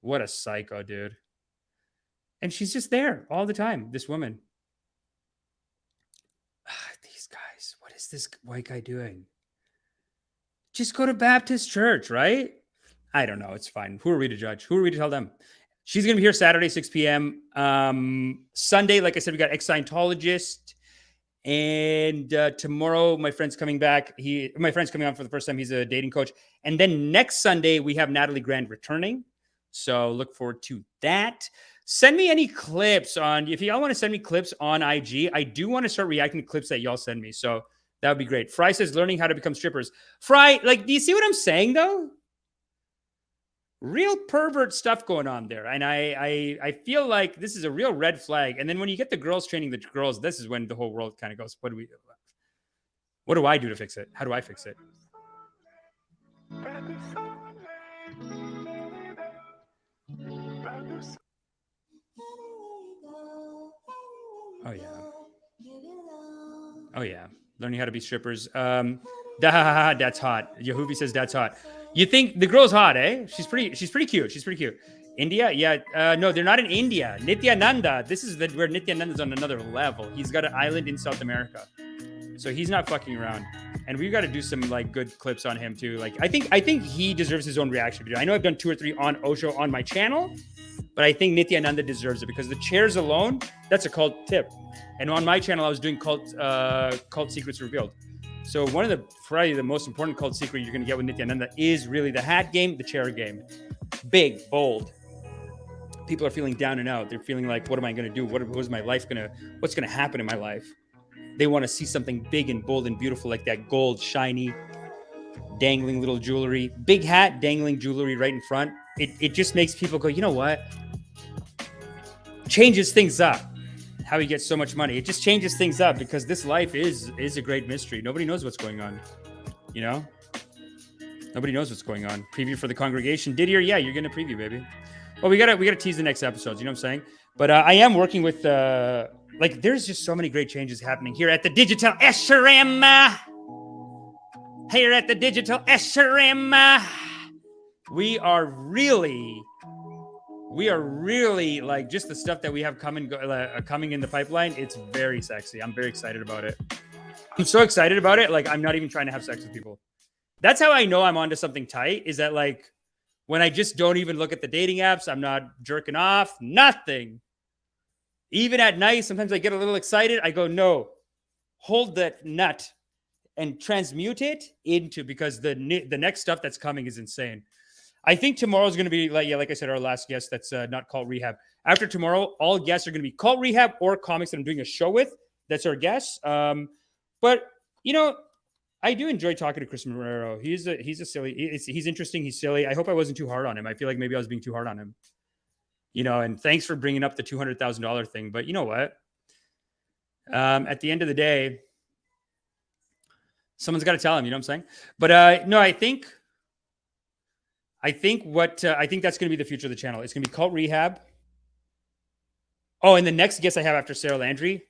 What a psycho, dude. And she's just there all the time, this woman. These guys, what is this white guy doing? Just go to Baptist church, right? I don't know. It's fine. Who are we to judge? Who are we to tell them? She's going to be here Saturday, 6 p.m. Sunday, like I said, we got ex-Scientologist. And tomorrow, my friend's coming back. My friend's coming on for the first time. He's a dating coach. And then next Sunday, we have Natalie Grand returning. So look forward to that. Send me any clips on, if y'all want to send me clips on IG, I do want to start reacting to clips that y'all send me. So that would be great. Fry says, learning how to become strippers. Fry, like, do you see what I'm saying, though? Real pervert stuff going on there. And I feel like this is a real red flag. And then when you get the girls training the girls, this is when the whole world kind of goes, what do I do to fix it? How do I fix it? Oh, yeah. Oh, yeah. Learning how to be strippers. That's hot. Yahuvi says that's hot. You think the girl's hot, eh? She's pretty cute. She's pretty cute. India? Yeah. No, they're not in India. Nityananda. This is where Nityananda's on another level. He's got an island in South America. So he's not fucking around. And we've got to do some like good clips on him too. Like I think he deserves his own reaction video. I know I've done 2 or 3 on Osho on my channel, but I think Nityananda deserves it because the chairs alone, that's a cult tip. And on my channel, I was doing cult secrets revealed. So one of the probably the most important cult secret you're going to get with Nityananda is really the hat game, the chair game. Big, bold. People are feeling down and out. They're feeling like, what am I going to do? What's my life what's going to happen in my life? They want to see something big and bold and beautiful like that gold, shiny, dangling little jewelry. Big hat, dangling jewelry right in front. It just makes people go, you know what? Changes things up. How he gets so much money. It just changes things up because this life is a great mystery. Nobody knows what's going on. You know? Nobody knows what's going on. Preview for the Congregaation. Didier, yeah, you're going to preview, baby. Well, we gotta tease the next episodes. You know what I'm saying? But I am working with like there's just so many great changes happening here at the Digital SRM. Here at the Digital SRM. We are really like just the stuff that we have coming in the pipeline. It's very sexy. I'm very excited about it. I'm so excited about it. Like I'm not even trying to have sex with people. That's how I know I'm onto something tight is that like when I just don't even look at the dating apps, I'm not jerking off, nothing. Even at night, sometimes I get a little excited. I go, no, hold that nut and transmute it into because the next stuff that's coming is insane. I think tomorrow's going to be like I said, our last guest that's not Cult Rehab. After tomorrow, all guests are going to be Cult Rehab or comics that I'm doing a show with. That's our guests. But you know, I do enjoy talking to Chris Marrero. He's a silly. He's interesting. He's silly. I hope I wasn't too hard on him. I feel like maybe I was being too hard on him. You know, and thanks for bringing up the $200,000 thing. But you know what? At the end of the day, Someone's got to tell him, you know what I'm saying? But no, I think that's going to be the future of the channel. It's going to be Cult Rehab. Oh, and the next guest I have after Sarah Landry,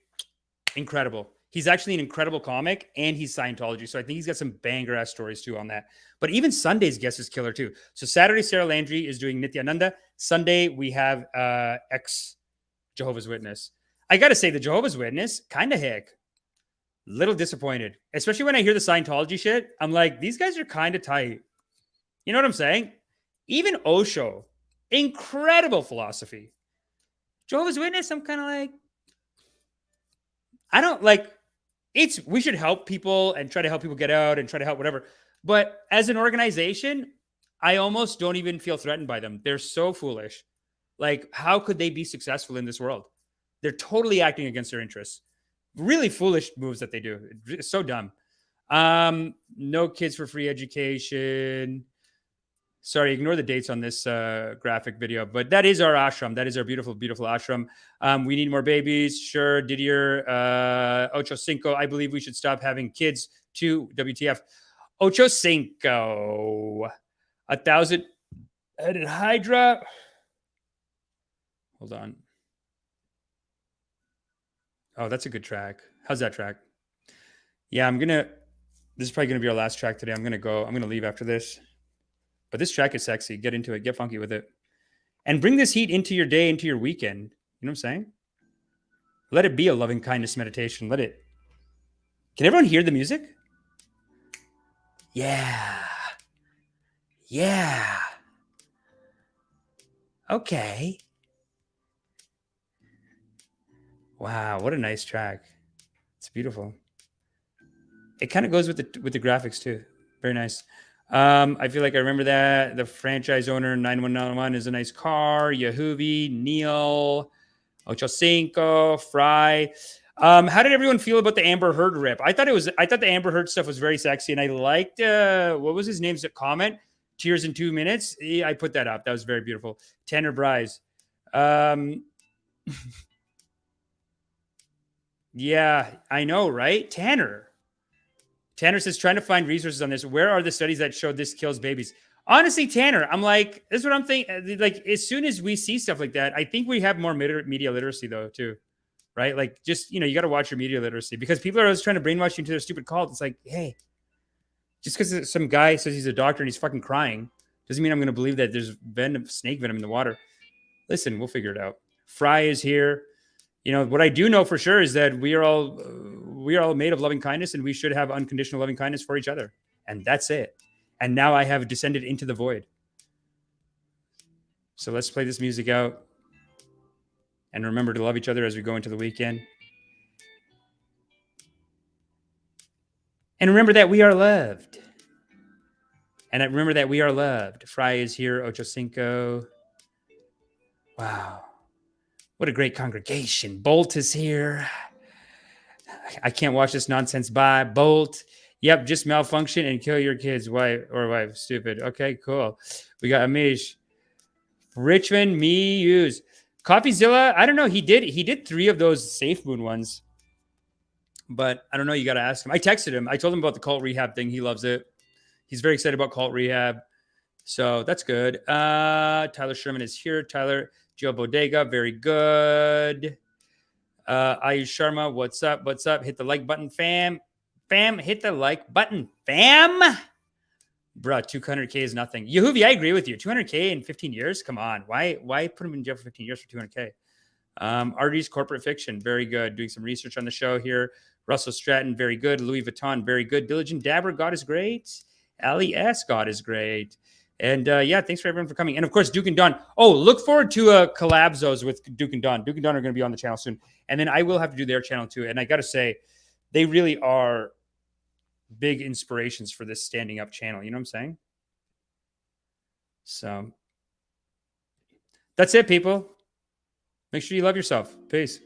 incredible. He's actually an incredible comic, and he's Scientology. So I think he's got some banger ass stories too on that. But even Sunday's guest is killer too. So Saturday, Sarah Landry is doing Nityananda. Sunday, we have ex-Jehovah's Witness. I got to say, the Jehovah's Witness, kind of hick. Little disappointed. Especially when I hear the Scientology shit. I'm like, these guys are kind of tight. You know what I'm saying? Even Osho, incredible philosophy. Jehovah's Witness, I'm kind of like, I don't like, we should help people and try to help people get out and try to help whatever. But as an organization, I almost don't even feel threatened by them. They're so foolish. Like, how could they be successful in this world? They're totally acting against their interests. Really foolish moves that they do. It's so dumb. No kids for free education. Sorry, ignore the dates on this graphic video, but that is our ashram. That is our beautiful, beautiful ashram. We need more babies. Sure. Didier, Ocho Cinco. I believe we should stop having kids too. WTF. Ocho Cinco. 1,000 headed Hydra. Hold on. Oh, that's a good track. How's that track? Yeah, this is probably going to be our last track today. I'm going to leave after this. But this track is sexy. Get into it. Get funky with it. And bring this heat into your day, into your weekend. You know what I'm saying? Let it be a loving kindness meditation. Let it. Can everyone hear the music? Yeah. Yeah. Okay. Wow, what a nice track. It's beautiful. It kind of goes with the graphics too. Very nice. I feel like I remember that. The franchise owner 9191 is a nice car. Yahuvi, Neil, Ocho Cinco, Fry. How did everyone feel about the Amber Heard rip? I thought the Amber Heard stuff was very sexy, and I liked what was his name's comment? Tears in 2 minutes. I put that up. That was very beautiful. Tanner Bryce. Yeah, I know, right? Tanner says, trying to find resources on this. Where are the studies that show this kills babies? Honestly, Tanner, I'm like, this is what I'm thinking. Like, as soon as we see stuff like that, I think we have more media literacy, though, too. Right? Like, just, you got to watch your media literacy, because people are always trying to brainwash you into their stupid cult. It's like, hey, just because some guy says he's a doctor and he's fucking crying doesn't mean I'm going to believe that there's snake venom in the water. Listen, we'll figure it out. Fry is here. What I do know for sure is that we are all made of loving kindness, and we should have unconditional loving kindness for each other. And that's it. And now I have descended into the void. So let's play this music out and remember to love each other as we go into the weekend. And remember that we are loved. And remember that we are loved. Fry is here. Ocho Cinco. Wow. What a great congregation. Bolt is here. I can't watch this nonsense. Bye. Bolt. Yep, just malfunction and kill your kid's wife. Stupid. Okay, cool. We got Amish. Richmond, me, Hughes. Coffeezilla, I don't know. He did 3 of those Safe Moon ones. But I don't know. You got to ask him. I texted him. I told him about the cult rehab thing. He loves it. He's very excited about cult rehab. So that's good. Tyler Sherman is here. Tyler. Joe Bodega, very good. Ayush Sharma, what's up? What's up? Hit the like button, fam. Fam, hit the like button, fam. Bruh, 200K is nothing. Yehuvi, I agree with you. 200K in 15 years? Come on. Why put him in jail for 15 years for 200K? Artie's Corporate Fiction, very good. Doing some research on the show here. Russell Stratton, very good. Louis Vuitton, very good. Diligent Dabber, God is great. Ali S, God is great. And yeah, thanks for everyone for coming. And of course, Duke and Don. Oh, look forward to collabs with Duke and Don. Duke and Don are going to be on the channel soon. And then I will have to do their channel too. And I got to say, they really are big inspirations for this standing up channel. You know what I'm saying? So that's it, people. Make sure you love yourself. Peace.